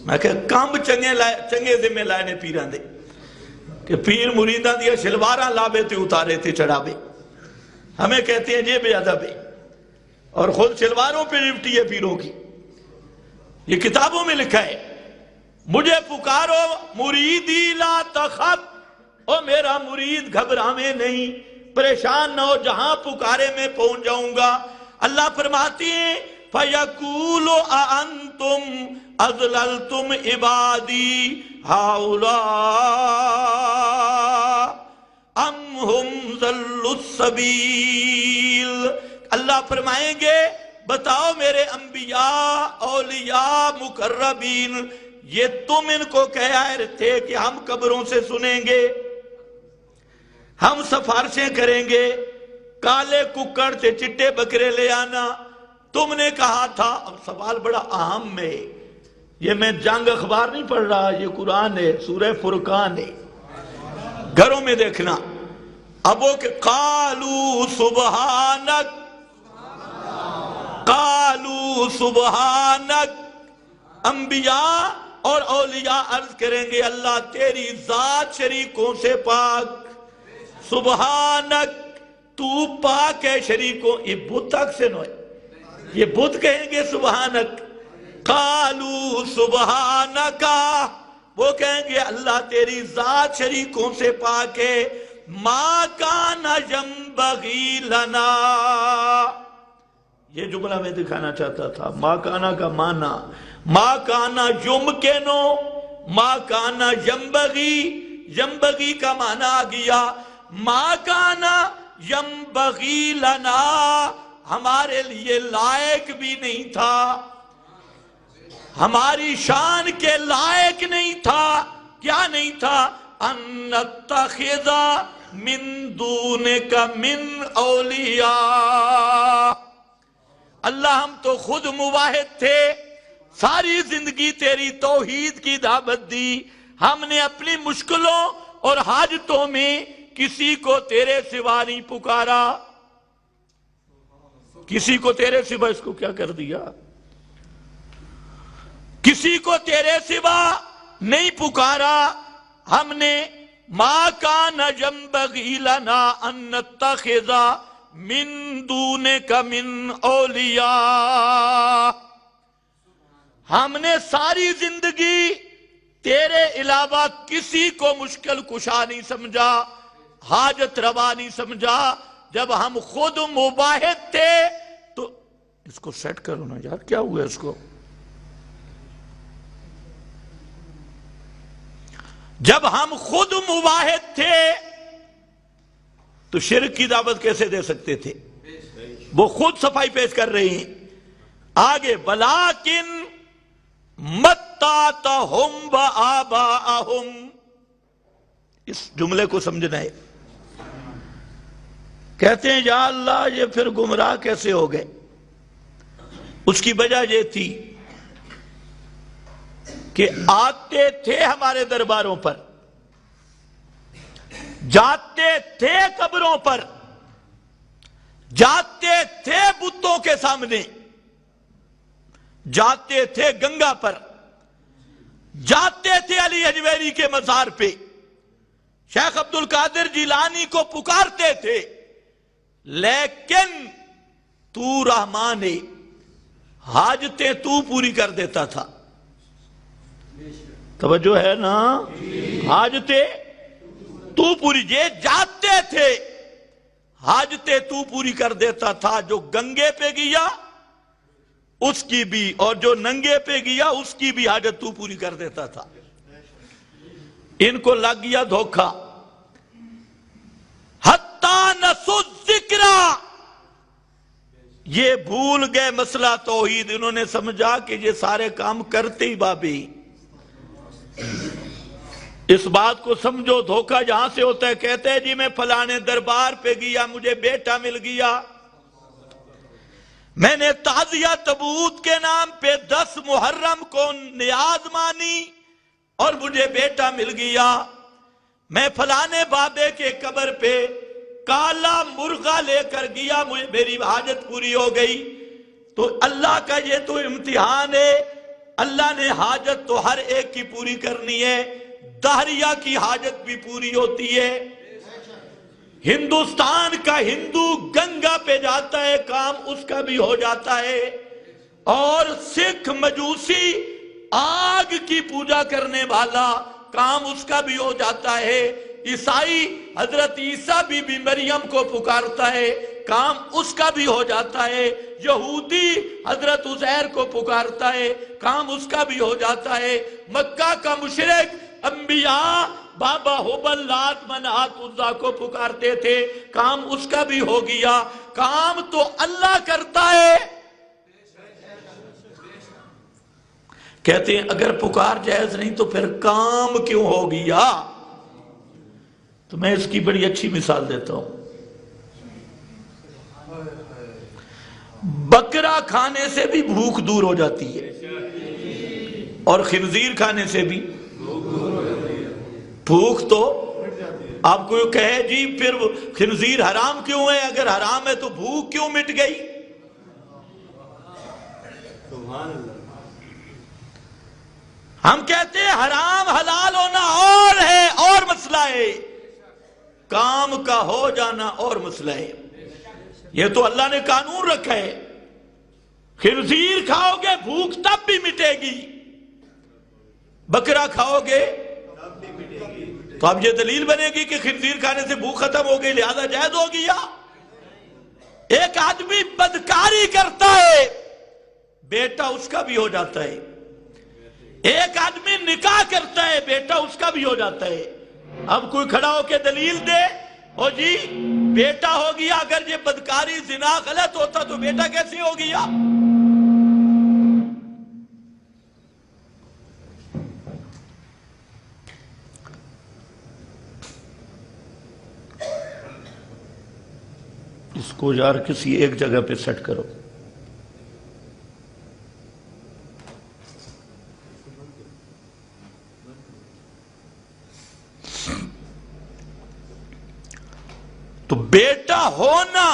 میں کہ کم چنگے ذمہ لائے نے پیران دے کہ پیر مریدان دیا شلواراں لابے تے اتارے تے چڑھابے. ہمیں کہتے ہیں یہ بے ادب ہے اور خود شلواروں پہ لپٹی ہے پیروں کی. یہ کتابوں میں لکھا ہے مجھے پکارو مریدی لا تخف، او میرا مرید گھبراویں نہیں، پریشان نہ ہو، جہاں پکارے میں پہنچ جاؤں گا. اللہ فرماتی ہیں فَيَقُولُ أَأَنْتُمْ أَضْلَلْتُمْ عِبَادِي هَؤُلَاءِ أَمْ هُمْ ضَلُّوا السَّبِيلَ. اللہ فرمائیں گے بتاؤ میرے انبیاء، اولیاء، مقربین، یہ تم ان کو کہہ تھے کہ ہم قبروں سے سنیں گے، ہم سفارشیں کریں گے، کالے ککڑ سے چٹے بکرے لے آنا، تم نے کہا تھا. اب سوال بڑا اہم ہے، یہ میں جنگ اخبار نہیں پڑھ رہا، یہ قرآن ہے، سورہ فرقان ہے، گھروں میں دیکھنا. اب وہ کہ قالوا سبحانک، قالوا سبحانک، انبیاء اور اولیاء عرض کریں گے اللہ تیری ذات شریکوں سے پاک، سبحانک، تو پاک ہے شریکوں. یہ بت تک سے نوئے، یہ بت کہیں گے سبحانک. قالوا سبحانکا، وہ کہیں گے اللہ تیری ذات شریکوں سے پاک ہے. ما کان ینبغی لنا، یہ جملہ میں دکھانا چاہتا تھا. ما کانا کا معنی، ما کانا یمکنو، ما کانا ینبغی، ینبغی کا معنی آ گیا. ما کانا ینبغی لنا، ہمارے لیے لائق بھی نہیں تھا، ہماری شان کے لائق نہیں تھا. کیا نہیں تھا؟ ان نتخذ من دونک من اولیاء. اللہ ہم تو خود موحد تھے، ساری زندگی تیری توحید کی دعوت دی، ہم نے اپنی مشکلوں اور حاجتوں میں کسی کو تیرے سوا نہیں پکارا. کسی کو تیرے سوا، اس کو کیا کر دیا، کسی کو تیرے سوا نہیں پکارا ہم نے. ما کان ینبغی لنا ان نتخذ من دونک من اولیاء. ہم نے ساری زندگی تیرے علاوہ کسی کو مشکل کشا نہیں سمجھا، حاجت روا نہیں سمجھا. جب ہم خود مباہد تھے تو اس کو سیٹ کرو نا یار، کیا ہوا اس کو. جب ہم خود مواحد تھے تو شرک کی دعوت کیسے دے سکتے تھے؟ وہ خود صفائی پیش کر رہے ہیں آگے، وَلَٰكِن مَتَّعْتَهُمْ وَآبَاءَهُمْ، اس جملے کو سمجھنا ہے۔ کہتے ہیں یا اللہ یہ پھر گمراہ کیسے ہو گئے؟ اس کی وجہ یہ تھی کہ آتے تھے ہمارے درباروں پر، جاتے تھے قبروں پر، جاتے تھے بتوں کے سامنے، جاتے تھے گنگا پر، جاتے تھے علی حجویری کے مزار پہ، شیخ عبد القادر جیلانی کو پکارتے تھے، لیکن تو رحمان ہے، حاجتیں تو پوری کر دیتا تھا۔ توجہ ہے نا؟ حاجتیں تو پوری، یہ جاتے تھے حاجتیں تو پوری کر دیتا تھا، جو گنگے پہ گیا اس کی بھی، اور جو ننگے پہ گیا اس کی بھی حاجت تو پوری کر دیتا تھا۔ ان کو لگ گیا دھوکہ، حتیٰ نسوا الذکر، یہ بھول گئے مسئلہ توحید، انہوں نے سمجھا کہ یہ سارے کام کرتے ہی بابی۔ اس بات کو سمجھو، دھوکہ جہاں سے ہوتا ہے، کہتے ہیں جی میں فلانے دربار پہ گیا، مجھے بیٹا مل گیا، میں نے تعزیہ تبوت کے نام پہ 10 محرم کو نیاز مانی اور مجھے بیٹا مل گیا، میں فلانے بابے کے قبر پہ کالا مرغا لے کر گیا، مجھے میری حاجت پوری ہو گئی۔ تو اللہ کا یہ تو امتحان ہے، اللہ نے حاجت تو ہر ایک کی پوری کرنی ہے، دہریہ کی حاجت بھی پوری ہوتی ہے۔ ہندوستان کا ہندو گنگا پہ جاتا ہے، کام اس کا بھی ہو جاتا ہے، اور سکھ مجوسی آگ کی پوجا کرنے والا، کام اس کا بھی ہو جاتا ہے، عیسائی حضرت عیسیٰ بی بی مریم کو پکارتا ہے، کام اس کا بھی ہو جاتا ہے، یہودی حضرت عزیر کو پکارتا ہے، کام اس کا بھی ہو جاتا ہے، مکہ کا مشرک انبیاء بابا حبل لات منات عزا کو پکارتے تھے، کام اس کا بھی ہو گیا، کام تو اللہ کرتا ہے۔ کہتے ہیں اگر پکار جائز نہیں تو پھر کام کیوں ہو گیا؟ تو میں اس کی بڑی اچھی مثال دیتا ہوں، بکرا کھانے سے بھی بھوک دور ہو جاتی ہے، اور خنزیر کھانے سے بھی بھوک تو آپ کو کہے جی پھر خنزیر حرام کیوں ہے؟ اگر حرام ہے تو بھوک کیوں مٹ گئی؟ ہم کہتے ہیں حرام حلال ہونا اور ہے، اور مسئلہ ہے، کام کا ہو جانا اور مسئلہ ہے۔ یہ تو اللہ نے قانون رکھا ہے، خنزیر کھاؤ گے بھوک تب بھی مٹے گی، بکرا کھاؤ گے تو اب یہ دلیل بنے گی کہ خنزیر کھانے سے بھوک ختم ہو گئی لہذا جائز ہو گیا۔ ایک آدمی بدکاری کرتا ہے، بیٹا اس کا بھی ہو جاتا ہے، ایک آدمی نکاح کرتا ہے، بیٹا اس کا بھی ہو جاتا ہے۔ اب کوئی کھڑا ہو کے دلیل دے، او جی بیٹا ہو گیا، اگر یہ بدکاری زنا غلط ہوتا تو بیٹا کیسے ہو گیا؟ اس کو یار کسی ایک جگہ پہ سیٹ کرو۔ تو بیٹا ہونا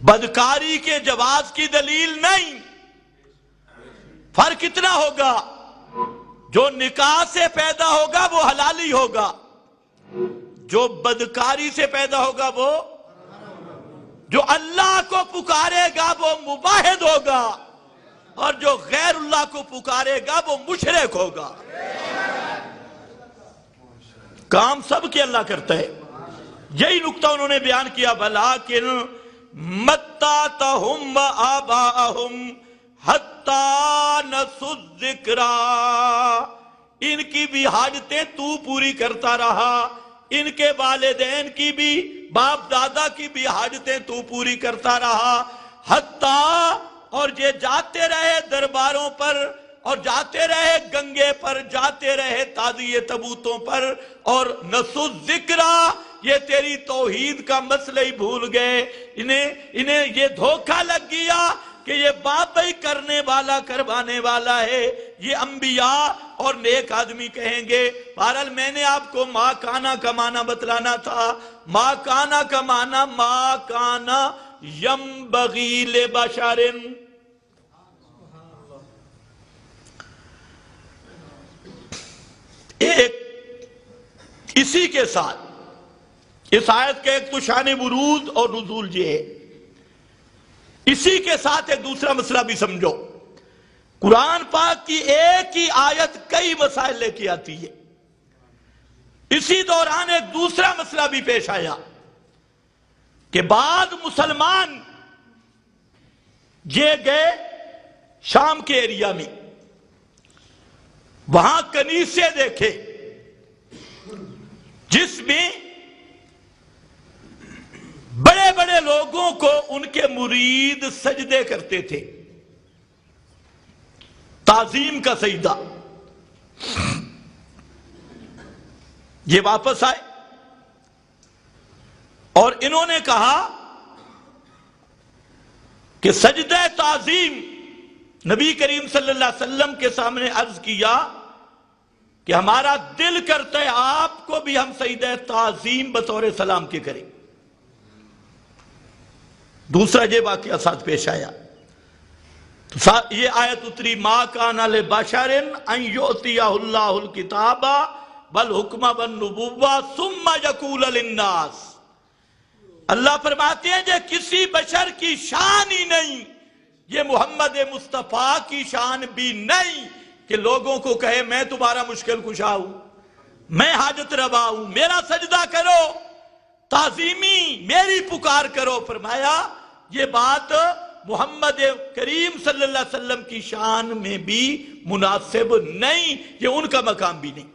بدکاری کے جواز کی دلیل نہیں، فرق کتنا ہوگا؟ جو نکاح سے پیدا ہوگا وہ حلالی ہوگا، جو بدکاری سے پیدا ہوگا وہ، جو اللہ کو پکارے گا وہ مباحد ہوگا، اور جو غیر اللہ کو پکارے گا وہ مشرک ہوگا۔ کام سب کے اللہ کرتا ہے، یہی نقطہ انہوں نے بیان کیا، بلاکن متعتهم وآباءهم حتی نسوا الذکر، ان کی بھی حاجتیں تو پوری کرتا رہا، ان کے والدین کی بھی، باپ دادا کی بھی حاجتیں تو پوری کرتا رہا، حتیٰ اور یہ جاتے رہے درباروں پر، اور جاتے رہے گنگے پر، جاتے رہے تازیے تبوتوں پر، اور نسو الذکرہ، یہ تیری توحید کا مسئلہ ہی بھول گئے۔ انہیں یہ دھوکہ لگ گیا کہ یہ بابئی کرنے والا کروانے والا ہے، یہ انبیاء اور نیک آدمی کہیں گے۔ بہرحال میں نے آپ کو ما کانا کا معنی بتلانا تھا۔ ما کانا کا معنی ما کانا ینبغی لبشر، ایک اسی کے ساتھ اس آیت کے ایک تو شان ورود اور نزول یہ ہے، اسی کے ساتھ ایک دوسرا مسئلہ بھی سمجھو۔ قرآن پاک کی ایک ہی آیت کئی مسائل لے کے آتی ہے، اسی دوران ایک دوسرا مسئلہ بھی پیش آیا کہ بعض مسلمان یہ گئے شام کے ایریا میں، وہاں کنیسے دیکھے جس میں بڑے بڑے لوگوں کو ان کے مرید سجدے کرتے تھے، تعظیم کا سجدہ۔ یہ واپس آئے اور انہوں نے کہا کہ سجدہ تعظیم، نبی کریم صلی اللہ علیہ وسلم کے سامنے عرض کیا کہ ہمارا دل کرتا ہے آپ کو بھی ہم سجدہ تعظیم بطور سلام کے کریں۔ دوسرا یہ واقعہ ساتھ پیش آیا، یہ آیت اتری ما کان لبشر ان یؤتیہ اللہ الکتاب والحکم والنبوۃ ثم یقول للناس۔ اللہ فرماتے ہیں یہ کسی بشر کی شان ہی نہیں، یہ محمد مصطفیٰ کی شان بھی نہیں کہ لوگوں کو کہے میں تمہارا مشکل کشا ہوں، میں حاجت روا ہوں، میرا سجدہ کرو، تعظیمی میری پکار کرو۔ فرمایا یہ بات محمد کریم صلی اللہ علیہ وسلم کی شان میں بھی مناسب نہیں، یہ ان کا مقام بھی نہیں۔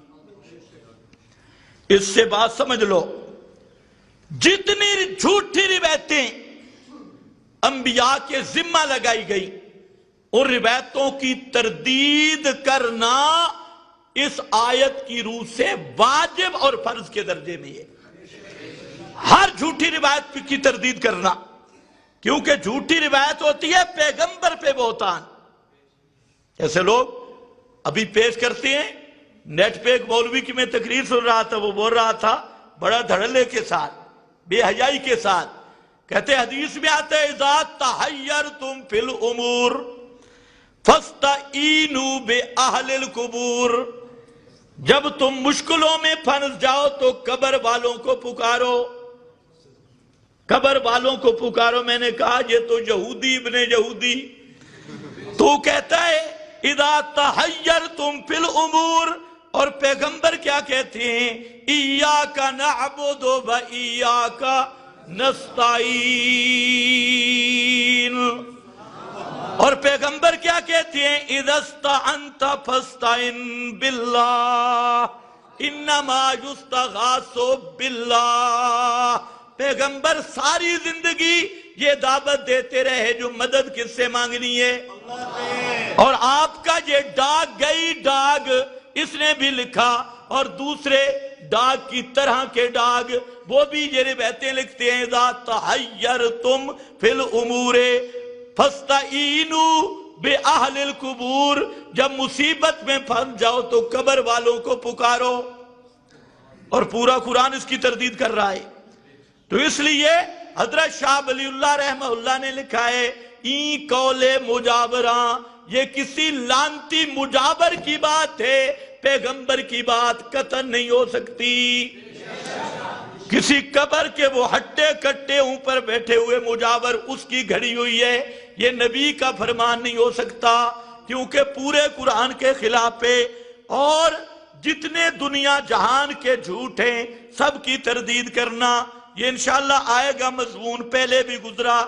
اس سے بات سمجھ لو، جتنی جھوٹی روایتیں انبیاء کے ذمہ لگائی گئی، ان روایتوں کی تردید کرنا اس آیت کی روح سے واجب اور فرض کے درجے میں ہے۔ ہر جھوٹی روایت کی تردید کرنا، کیونکہ جھوٹی روایت ہوتی ہے پیغمبر پہ بہتان۔ ایسے لوگ ابھی پیش کرتے ہیں، نیٹ پہ ایک مولوی کی میں تقریر سن رہا تھا، وہ بول رہا تھا بڑا دھڑلے کے ساتھ، بے حیائی کے ساتھ، کہتے حدیث میں آتا ہے اذا تحیرتم فی الامور فاستعینوا باہل القبور، جب تم مشکلوں میں پھنس جاؤ تو قبر والوں کو پکارو، قبر والوں کو پکارو۔ میں نے کہا یہ تو یہودی ابن یہودی، تو کہتا ہے اذا تحیرتم فی الامور، اور پیغمبر کیا کہتے ہیں ایاک نعبد و ایاک نستعین، اور پیغمبر کیا کہتے ہیں اذا استعنت فاستعن باللہ انما یستغاث باللہ۔ پیغمبر ساری زندگی یہ دعوت دیتے رہے جو مدد کس سے مانگنی ہے، اور آپ کا یہ ڈاگ گئی ڈاگ اس نے بھی لکھا، اور دوسرے ڈاگ کی طرح کے ڈاگ وہ بھی یہ روایتیں لکھتے ہیں اذا تحیرتم فی الامور فاستعینوا باہل القبور، جب مصیبت میں پھنس جاؤ تو قبر والوں کو پکارو، اور پورا قرآن اس کی تردید کر رہا ہے۔ تو اس لیے حضرت شاہ ولی اللہ رحمہ اللہ نے لکھا ہے این قول مجاوراں، یہ کسی لانتی مجاور کی بات ہے، پیغمبر کی بات قطعاً نہیں ہو سکتی۔ کسی قبر کے وہ ہٹے کٹے اوپر بیٹھے ہوئے مجاور اس کی گھڑی ہوئی ہے، یہ نبی کا فرمان نہیں ہو سکتا، کیونکہ پورے قرآن کے خلاف ہے، اور جتنے دنیا جہان کے جھوٹ ہیں سب کی تردید کرنا، یہ انشاءاللہ آئے گا مضمون، پہلے بھی گزرا۔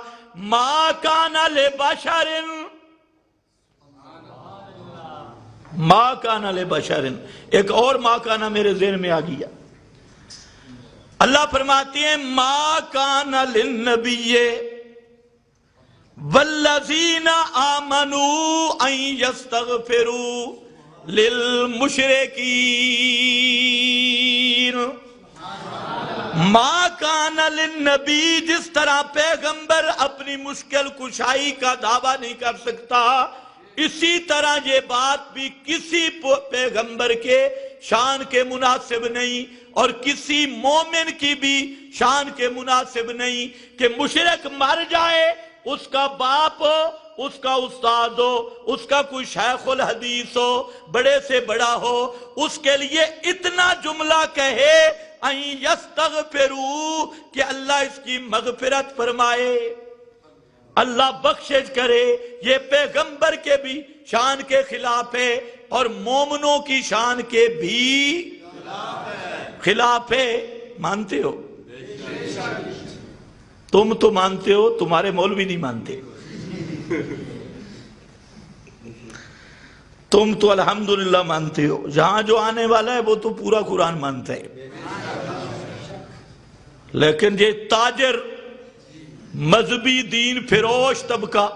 ما کان لبشر، ما کان لبشر، ایک اور ما کانا میرے ذہن میں آ گیا۔ اللہ فرماتے ہیں ما کان للنبی والذین آمنوا ان یستغفروا للمشرکین۔ ما کان للنبی، جس طرح پیغمبر اپنی مشکل کشائی کا دعویٰ نہیں کر سکتا، اسی طرح یہ بات بھی کسی پیغمبر کے شان کے مناسب نہیں اور کسی مومن کی بھی شان کے مناسب نہیں کہ مشرک مر جائے، اس کا باپ ہو، اس کا استاد ہو، اس کا کوئی شیخ الحدیث ہو، بڑے سے بڑا ہو، اس کے لیے اتنا جملہ کہے ان یستغفروا کہ اللہ اس کی مغفرت فرمائے، اللہ بخشش کرے، یہ پیغمبر کے بھی شان کے خلاف ہے اور مومنوں کی شان کے بھی خلاف ہے۔ مانتے ہو؟ تم تو مانتے ہو، تمہارے مولوی نہیں مانتے۔ تم تو الحمدللہ مانتے ہو، جہاں جو آنے والا ہے وہ تو پورا قرآن مانتا ہے، لیکن یہ تاجر مذہبی دین فروش طبقہ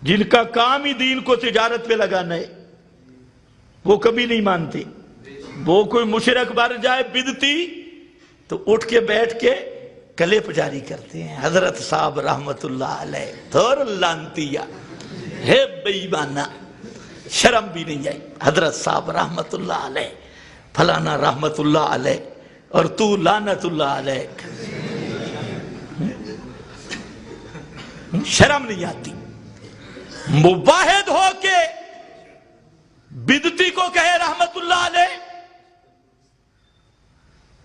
جن کا کام ہی دین کو تجارت پہ لگانا ہے، وہ کبھی نہیں مانتے۔ وہ کوئی مشرک بن جائے بدتی تو اٹھ کے بیٹھ کے کلپ جاری کرتے ہیں، حضرت صاحب رحمت اللہ علیہ تھور لانتیہ ہے بے ایمانہ، شرم بھی نہیں آئی، حضرت صاحب رحمت اللہ علیہ فلانا رحمت اللہ علیہ اور تو لعنت اللہ علیہ، شرم نہیں آتی۔ مباحد ہو کے بدتی کو کہے رحمت اللہ علیہ،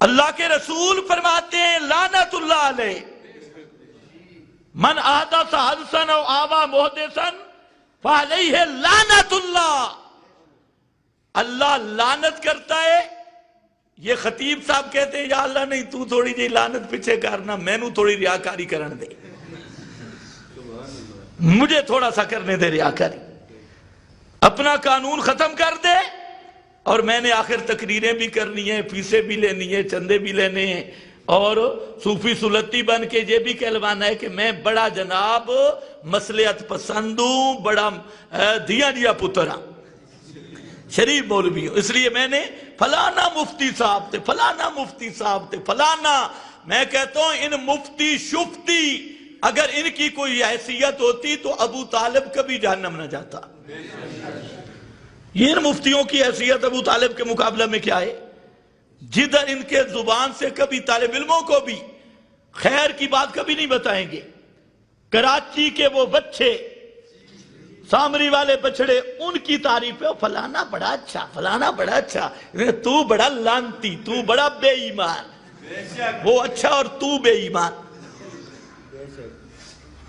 اللہ کے رسول فرماتے ہیں لعنت اللہ علیہ من احدث حدثا او آوى محدثا فعلیہ لعنت اللہ، اللہ لعنت کرتا ہے۔ یہ خطیب صاحب کہتے ہیں یا اللہ نہیں، تو تھوڑی جی لعنت پیچھے کرنا، میں نو تھوڑی ریاکاری کرن دے، مجھے تھوڑا سا کرنے دے ریاکاری، اپنا قانون ختم کر دے، اور میں نے آخر تقریریں بھی کرنی ہیں، فیسیں بھی لینی ہیں، چندے بھی لینے ہیں، اور صوفی سلطی بن کے یہ بھی کہلوانا ہے کہ میں بڑا جناب مصلحت پسند ہوں، بڑا دیا دیا پتر ہوں، شریف مولوی ہوں، اس لیے میں نے فلانا مفتی صاحب تھے، فلانا مفتی صاحب تھے، فلانا۔ میں کہتا ہوں ان مفتی شفتی اگر ان کی کوئی حیثیت ہوتی تو ابو طالب کبھی جہنم نہ جاتا۔ یہ ان مفتیوں کی حیثیت ابو طالب کے مقابلہ میں کیا ہے؟ جدھر ان کے زبان سے کبھی طالب علموں کو بھی خیر کی بات کبھی نہیں بتائیں گے۔ کراچی کے وہ بچے، سامری والے بچڑے، ان کی تعریف ہے فلانا بڑا اچھا، فلانا بڑا اچھا، تو بڑا لانتی، تو بڑا بے ایمان، وہ اچھا اور تو بے ایمان۔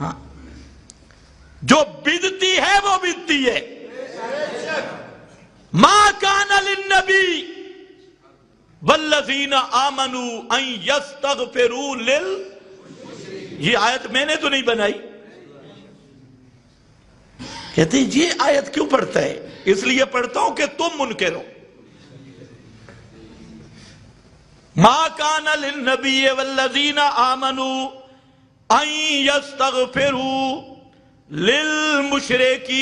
ہاں، جو بدتی ہے وہ بدتی ہے۔ ما کان للنبی والذین آمنوا ان یستغفروا یہ آیت میں نے تو نہیں بنائی۔ کہتے ہیں یہ آیت کیوں پڑھتا ہے؟ اس لیے پڑھتا ہوں کہ تم منکر ہو۔ ما کان للنبی والذین آمنوا ان یستغفروا للمشرکین،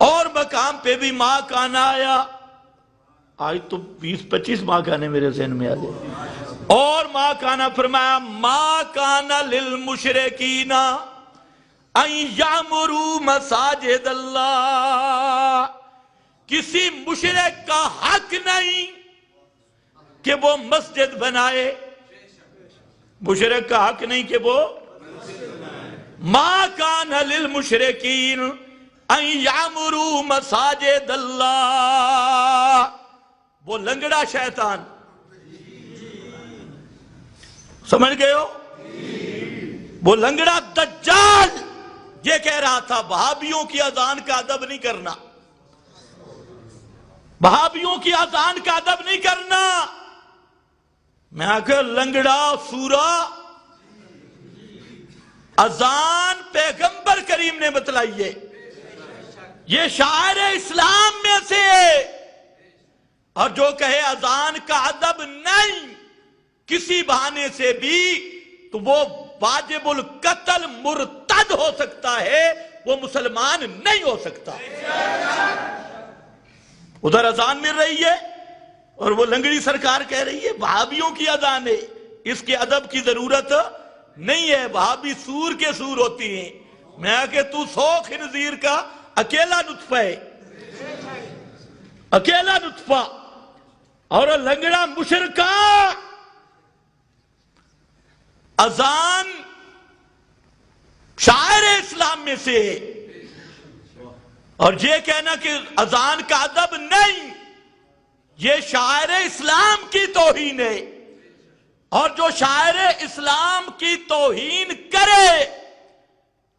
اور مقام پہ بھی ماں کانا آیا، آج تو 20-25 ماں کانے میرے ذہن میں آ گئے، اور ماں کانا فرمایا ماں کانا للمشرکین ان یعمروا مساجد اللہ، کسی مشرک کا حق نہیں کہ وہ مسجد بنائے، مشرک کا حق نہیں کہ وہ ما کان للمشرکین ان یعمروا مساجد اللہ، وہ لنگڑا شیطان، سمجھ گئے ہو؟ وہ لنگڑا دجال یہ کہہ رہا تھا وہابیوں کی اذان کا ادب نہیں کرنا، وہابیوں کی اذان کا ادب نہیں کرنا۔ میں آکھا لنگڑا سورا اذان پیغمبر کریم نے بتلائی ہے، یہ شاعر اسلام میں سے ہے، اور جو کہے اذان کا ادب نہیں کسی بہانے سے بھی تو وہ واجب القتل مرتد ہو سکتا ہے، وہ مسلمان نہیں ہو سکتا۔ ادھر اذان مل رہی ہے اور وہ لنگڑی سرکار کہہ رہی ہے وہابیوں کی اذان ہے، اس کے ادب کی ضرورت نہیں ہے، وہابی سور کے سور ہوتی ہیں۔ میں کہ تو 100 خنزیر کا اکیلا نطفہ ہے، اکیلا نطفہ، اور لنگڑا مشرکہ اذان شاعر اسلام میں سے ہے، اور یہ کہنا کہ اذان کا ادب نہیں، یہ شاعر اسلام کی توہین ہے، اور جو شاعر اسلام کی توہین کرے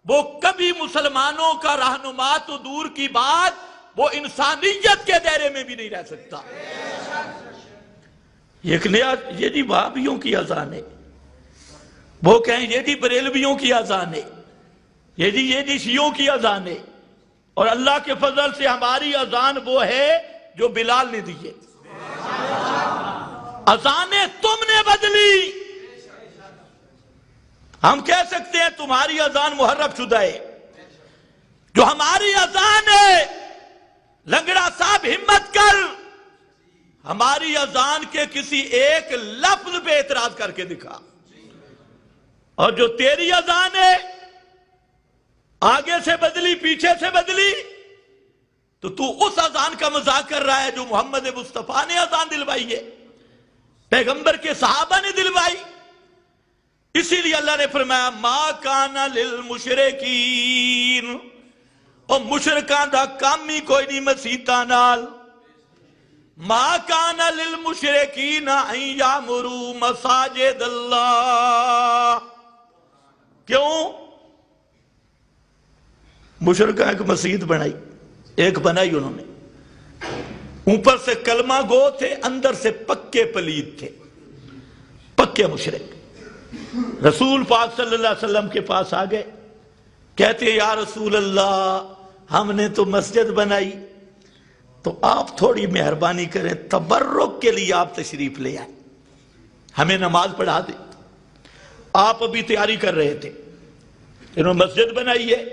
وہ کبھی مسلمانوں کا رہنما تو دور کی بات، وہ انسانیت کے دائرے میں بھی نہیں رہ سکتا۔ ایک نیا یہ جی وہابیوں کی اذان ہے، وہ کہیں یہ جی بریلویوں کی اذان ہے، یہ جی شیعوں کی اذان ہے، اور اللہ کے فضل سے ہماری اذان وہ ہے جو بلال نے دی ہے۔ اذانیں تم نے بدلی، ہم کہہ سکتے ہیں تمہاری اذان محرف شدہ ہے، جو ہماری اذان ہے لنگڑا صاحب ہمت کر ہماری اذان کے کسی ایک لفظ پہ اعتراض کر کے دکھا، اور جو تیری اذان ہے آگے سے بدلی پیچھے سے بدلی تو اس اذان کا مذاق کر رہا ہے جو محمد مصطفیٰ نے اذان دلوائی ہے، پیغمبر کے صحابہ نے دلوائی۔ اسی لیے اللہ نے فرمایا ما کان للمشرکین، اور مشرکان دا کام ہی کوئی نہیں مسیطا نال، ما کان للمشرکین ان یامروا مساجد اللہ۔ کیوں؟ مشرکہ ایک مسجد بنائی، ایک بنائی انہوں نے، اوپر سے کلمہ گو تھے، اندر سے پکے پلید تھے، پکے مشرک۔ رسول پاک صلی اللہ علیہ وسلم کے پاس آگئے، کہتے ہیں یا رسول اللہ ہم نے تو مسجد بنائی، تو آپ تھوڑی مہربانی کریں، تبرک کے لیے آپ تشریف لے آئیں، ہمیں نماز پڑھا دیں۔ آپ ابھی تیاری کر رہے تھے، انہوں نے مسجد بنائی ہے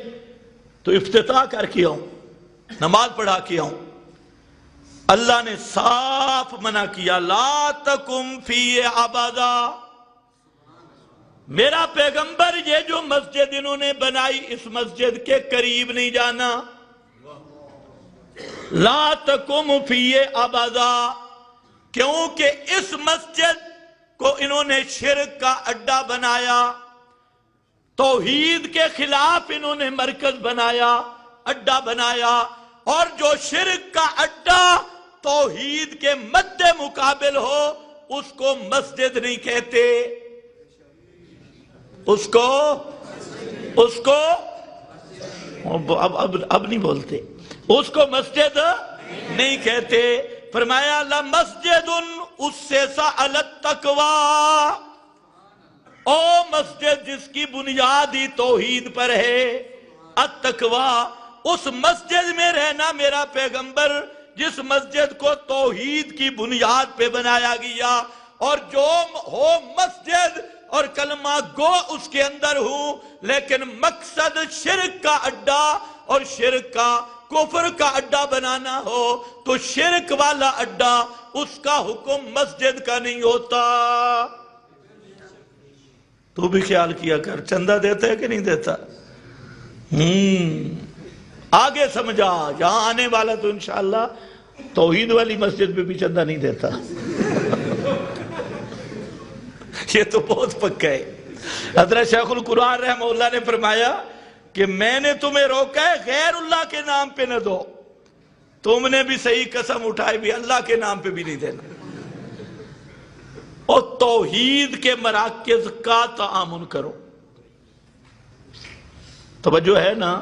تو افتتاح کر کے آؤں، نماز پڑھا کے آؤں۔ اللہ نے صاف منع کیا لا تقم فی ابدا، میرا پیغمبر یہ جو مسجد انہوں نے بنائی اس مسجد کے قریب نہیں جانا، لا تقم فی ابدا، کیونکہ اس مسجد کو انہوں نے شرک کا اڈا بنایا، توحید کے خلاف انہوں نے مرکز بنایا، اڈا بنایا، اور جو شرک کا اڈا توحید کے مد مقابل ہو اس کو مسجد نہیں کہتے، اس کو اب نہیں بولتے، اس کو مسجد نہیں کہتے۔ فرمایا لمسجد اسس علی التقوی، او مسجد جس کی بنیاد ہی توحید پر ہے، التقوی، اس مسجد میں رہنا میرا پیغمبر جس مسجد کو توحید کی بنیاد پہ بنایا گیا، اور جو ہو مسجد اور کلمہ گو اس کے اندر ہوں، لیکن مقصد شرک کا اڈا اور شرک کا کفر کا اڈا بنانا ہو تو شرک والا اڈا اس کا حکم مسجد کا نہیں ہوتا۔ تو بھی خیال کیا کر، چندہ دیتا ہے کہ نہیں دیتا؟ آگے سمجھا، یہاں آنے والا تو انشاءاللہ توحید والی مسجد پہ بھی چندہ نہیں دیتا، یہ تو بہت پکا ہے۔ حضرت شیخ القرآن رحمہ اللہ نے فرمایا کہ میں نے تمہیں روکا ہے غیر اللہ کے نام پہ نہ دو، تم نے بھی صحیح قسم اٹھائی بھی اللہ کے نام پہ بھی نہیں دینا، اور توحید کے مراکز کا تعامل کرو۔ توجہ ہے نا؟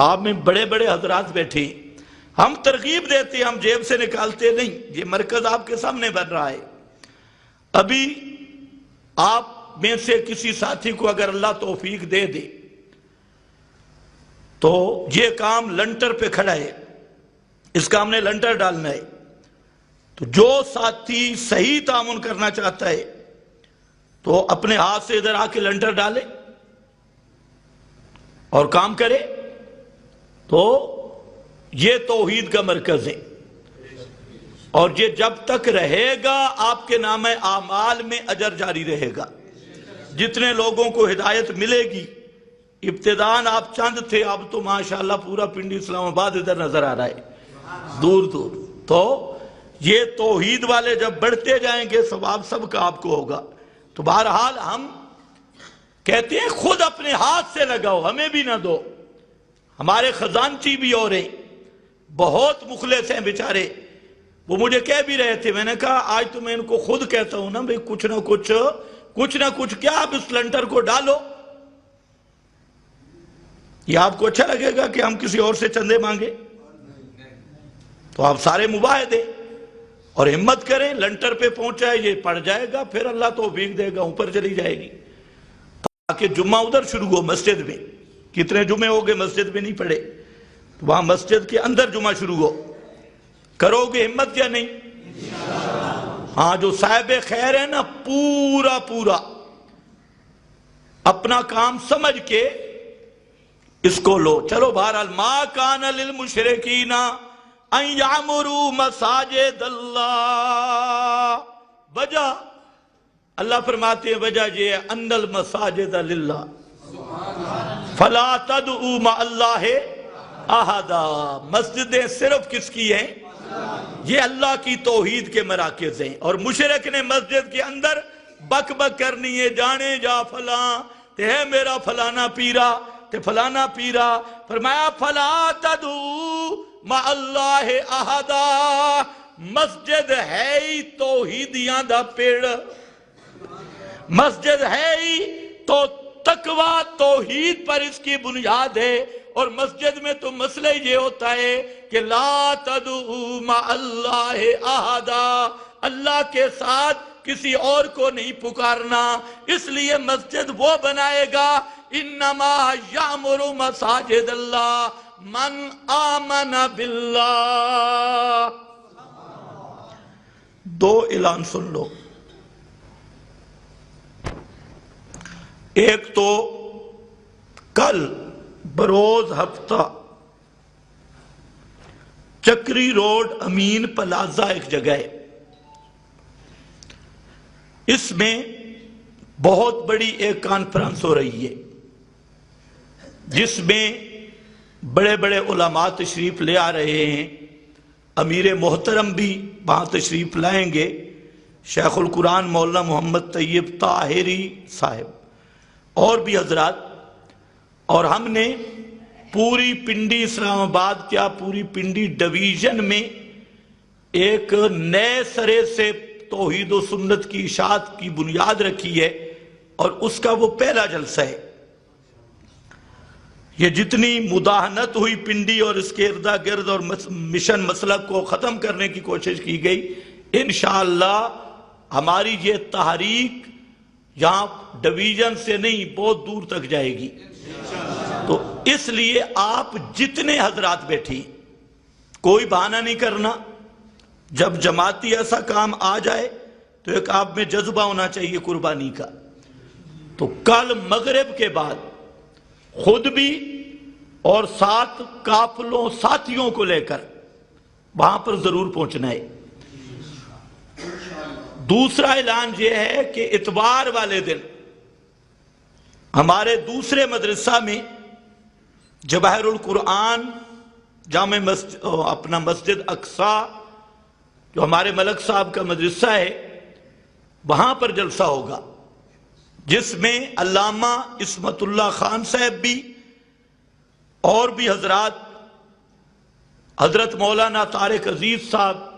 آپ میں بڑے بڑے حضرات بیٹھے، ہم ترغیب دیتے، ہم جیب سے نکالتے نہیں، یہ مرکز آپ کے سامنے بن رہا ہے۔ ابھی آپ میں سے کسی ساتھی کو اگر اللہ توفیق دے دے تو یہ کام لنٹر پہ کھڑا ہے، اس کا ہم نے لنٹر ڈالنا ہے، تو جو ساتھی صحیح تعاون کرنا چاہتا ہے تو اپنے ہاتھ سے ادھر آ کے لنٹر ڈالے اور کام کرے، تو یہ توحید کا مرکز ہے، اور یہ جب تک رہے گا آپ کے نام اعمال میں اجر جاری رہے گا۔ جتنے لوگوں کو ہدایت ملے گی، ابتداً آپ چند تھے، اب تو ماشاءاللہ پورا پنڈی اسلام آباد ادھر نظر آ رہا ہے دور دور، تو یہ توحید والے جب بڑھتے جائیں گے ثواب سب کا آپ کو ہوگا۔ تو بہرحال ہم کہتے ہیں خود اپنے ہاتھ سے لگاؤ، ہمیں بھی نہ دو۔ ہمارے خزانچی بھی اور ہیں، بہت مخلص ہیں بیچارے، وہ مجھے کہہ بھی رہے تھے، میں نے کہا آج تو میں ان کو خود کہتا ہوں نا بھئی کچھ نہ کچھ کیا آپ اس لنٹر کو ڈالو۔ یہ آپ کو اچھا لگے گا کہ ہم کسی اور سے چندے مانگے؟ تو آپ سارے مباہدے اور ہمت کریں، لنٹر پہ پہنچائے، یہ پڑ جائے گا، پھر اللہ توفیق دے گا، اوپر چلی جائے گی، تاکہ جمعہ ادھر شروع ہو مسجد میں۔ کتنے جمعے ہو گئے مسجد میں نہیں پڑھے، تو وہاں مسجد کے اندر جمعہ شروع ہو۔ کرو گے ہمت یا نہیں؟ ہاں، جو صاحب خیر ہے نا، پورا اپنا کام سمجھ کے اس کو لو۔ چلو بہرحال، ما کان للمشرکین ان یعمروا مساجد اللہ، وجہ اللہ فرماتے ہیں وجہ یہ ان المساجد للہ فلا تدعوا مع اللہ احدا، مسجدیں صرف کس کی ہیں؟ یہ اللہ کی توحید کے مراکز ہیں، اور مشرک نے مسجد کے اندر بک بک کرنی ہے، جانے جا فلاں تے ہے میرا فلانا پیرا تے فلانا پیرا، فرمایا فلا تدعوا مع اللہ احدا، مسجد ہے ہی توحیدیاں دا پیڑ، مسجد ہے ہی تو تقوی توحید پر اس کی بنیاد ہے، اور مسجد میں تو مسئلہ یہ ہوتا ہے کہ لا تدعوا مع اللہ احدا، اللہ کے ساتھ کسی اور کو نہیں پکارنا، اس لیے مسجد وہ بنائے گا انما یعمر مساجد اللہ من آمن باللہ۔ دو اعلان سن لو، ایک تو کل بروز ہفتہ چکری روڈ امین پلازا ایک جگہ ہے، اس میں بہت بڑی ایک کانفرنس ہو رہی ہے، جس میں بڑے بڑے علماء تشریف لے آ رہے ہیں، امیر محترم بھی وہاں تشریف لائیں گے، شیخ القرآن مولانا محمد طیب طاہری صاحب اور بھی حضرات، اور ہم نے پوری پنڈی اسلام آباد کیا پوری پنڈی ڈویژن میں ایک نئے سرے سے توحید و سنت کی اشاعت کی بنیاد رکھی ہے، اور اس کا وہ پہلا جلسہ ہے۔ یہ جتنی مداہنت ہوئی پنڈی اور اس کے ارد گرد اور مشن مسلک کو ختم کرنے کی کوشش کی گئی، انشاءاللہ ہماری یہ تحریک یہاں ڈویژن سے نہیں بہت دور تک جائے گی۔ تو اس لیے آپ جتنے حضرات بیٹھی، کوئی بہانہ نہیں کرنا، جب جماعتی ایسا کام آ جائے تو ایک آپ میں جذبہ ہونا چاہیے قربانی کا۔ تو کل مغرب کے بعد خود بھی اور ساتھ قافلوں ساتھیوں کو لے کر وہاں پر ضرور پہنچنا ہے۔ دوسرا اعلان یہ ہے کہ اتوار والے دن ہمارے دوسرے مدرسہ میں جواہر القرآن جامع مسجد اقصی جو ہمارے ملک صاحب کا مدرسہ ہے، وہاں پر جلسہ ہوگا، جس میں علامہ عصمت اللہ خان صاحب بھی اور بھی حضرات، حضرت مولانا طارق عزیز صاحب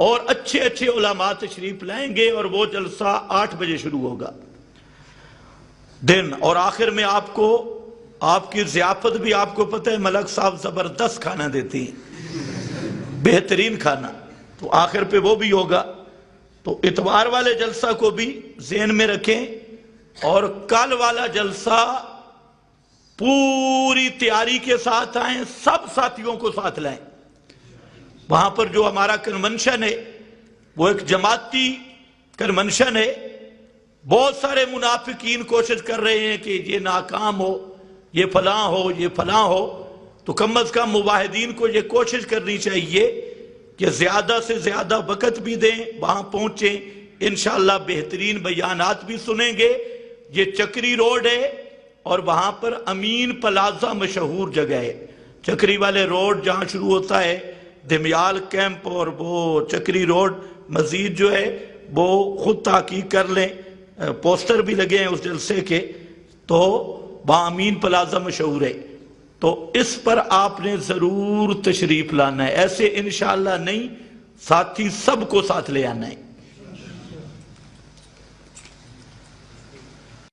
اور اچھے اچھے علماء تشریف لائیں گے، اور وہ جلسہ 8 بجے شروع ہوگا دن۔ اور آخر میں آپ کی ضیافت بھی آپ کو پتہ ہے ملک صاحب زبردست کھانا دیتے ہیں، بہترین کھانا، تو آخر پہ وہ بھی ہوگا۔ تو اتوار والے جلسہ کو بھی ذہن میں رکھیں اور کل والا جلسہ پوری تیاری کے ساتھ آئیں، سب ساتھیوں کو ساتھ لائیں۔ وہاں پر جو ہمارا کنونشن ہے وہ ایک جماعتی کنونشن ہے۔ بہت سارے منافقین کوشش کر رہے ہیں کہ یہ ناکام ہو، یہ فلاں ہو، یہ فلاں ہو، تو کم از کم مواحدین کو یہ کوشش کرنی چاہیے کہ زیادہ سے زیادہ وقت بھی دیں، وہاں پہنچیں، انشاءاللہ بہترین بیانات بھی سنیں گے۔ یہ چکری روڈ ہے اور وہاں پر امین پلازہ مشہور جگہ ہے۔ چکری والے روڈ جہاں شروع ہوتا ہے دمیال کیمپ، اور وہ چکری روڈ مزید جو ہے وہ خود تحقیق کر لیں، پوسٹر بھی لگے ہیں اس جلسے کے، تو وہاں امین پلازہ مشہور ہے، تو اس پر آپ نے ضرور تشریف لانا ہے۔ ایسے انشاءاللہ نہیں، ساتھی سب کو ساتھ لے آنا ہے۔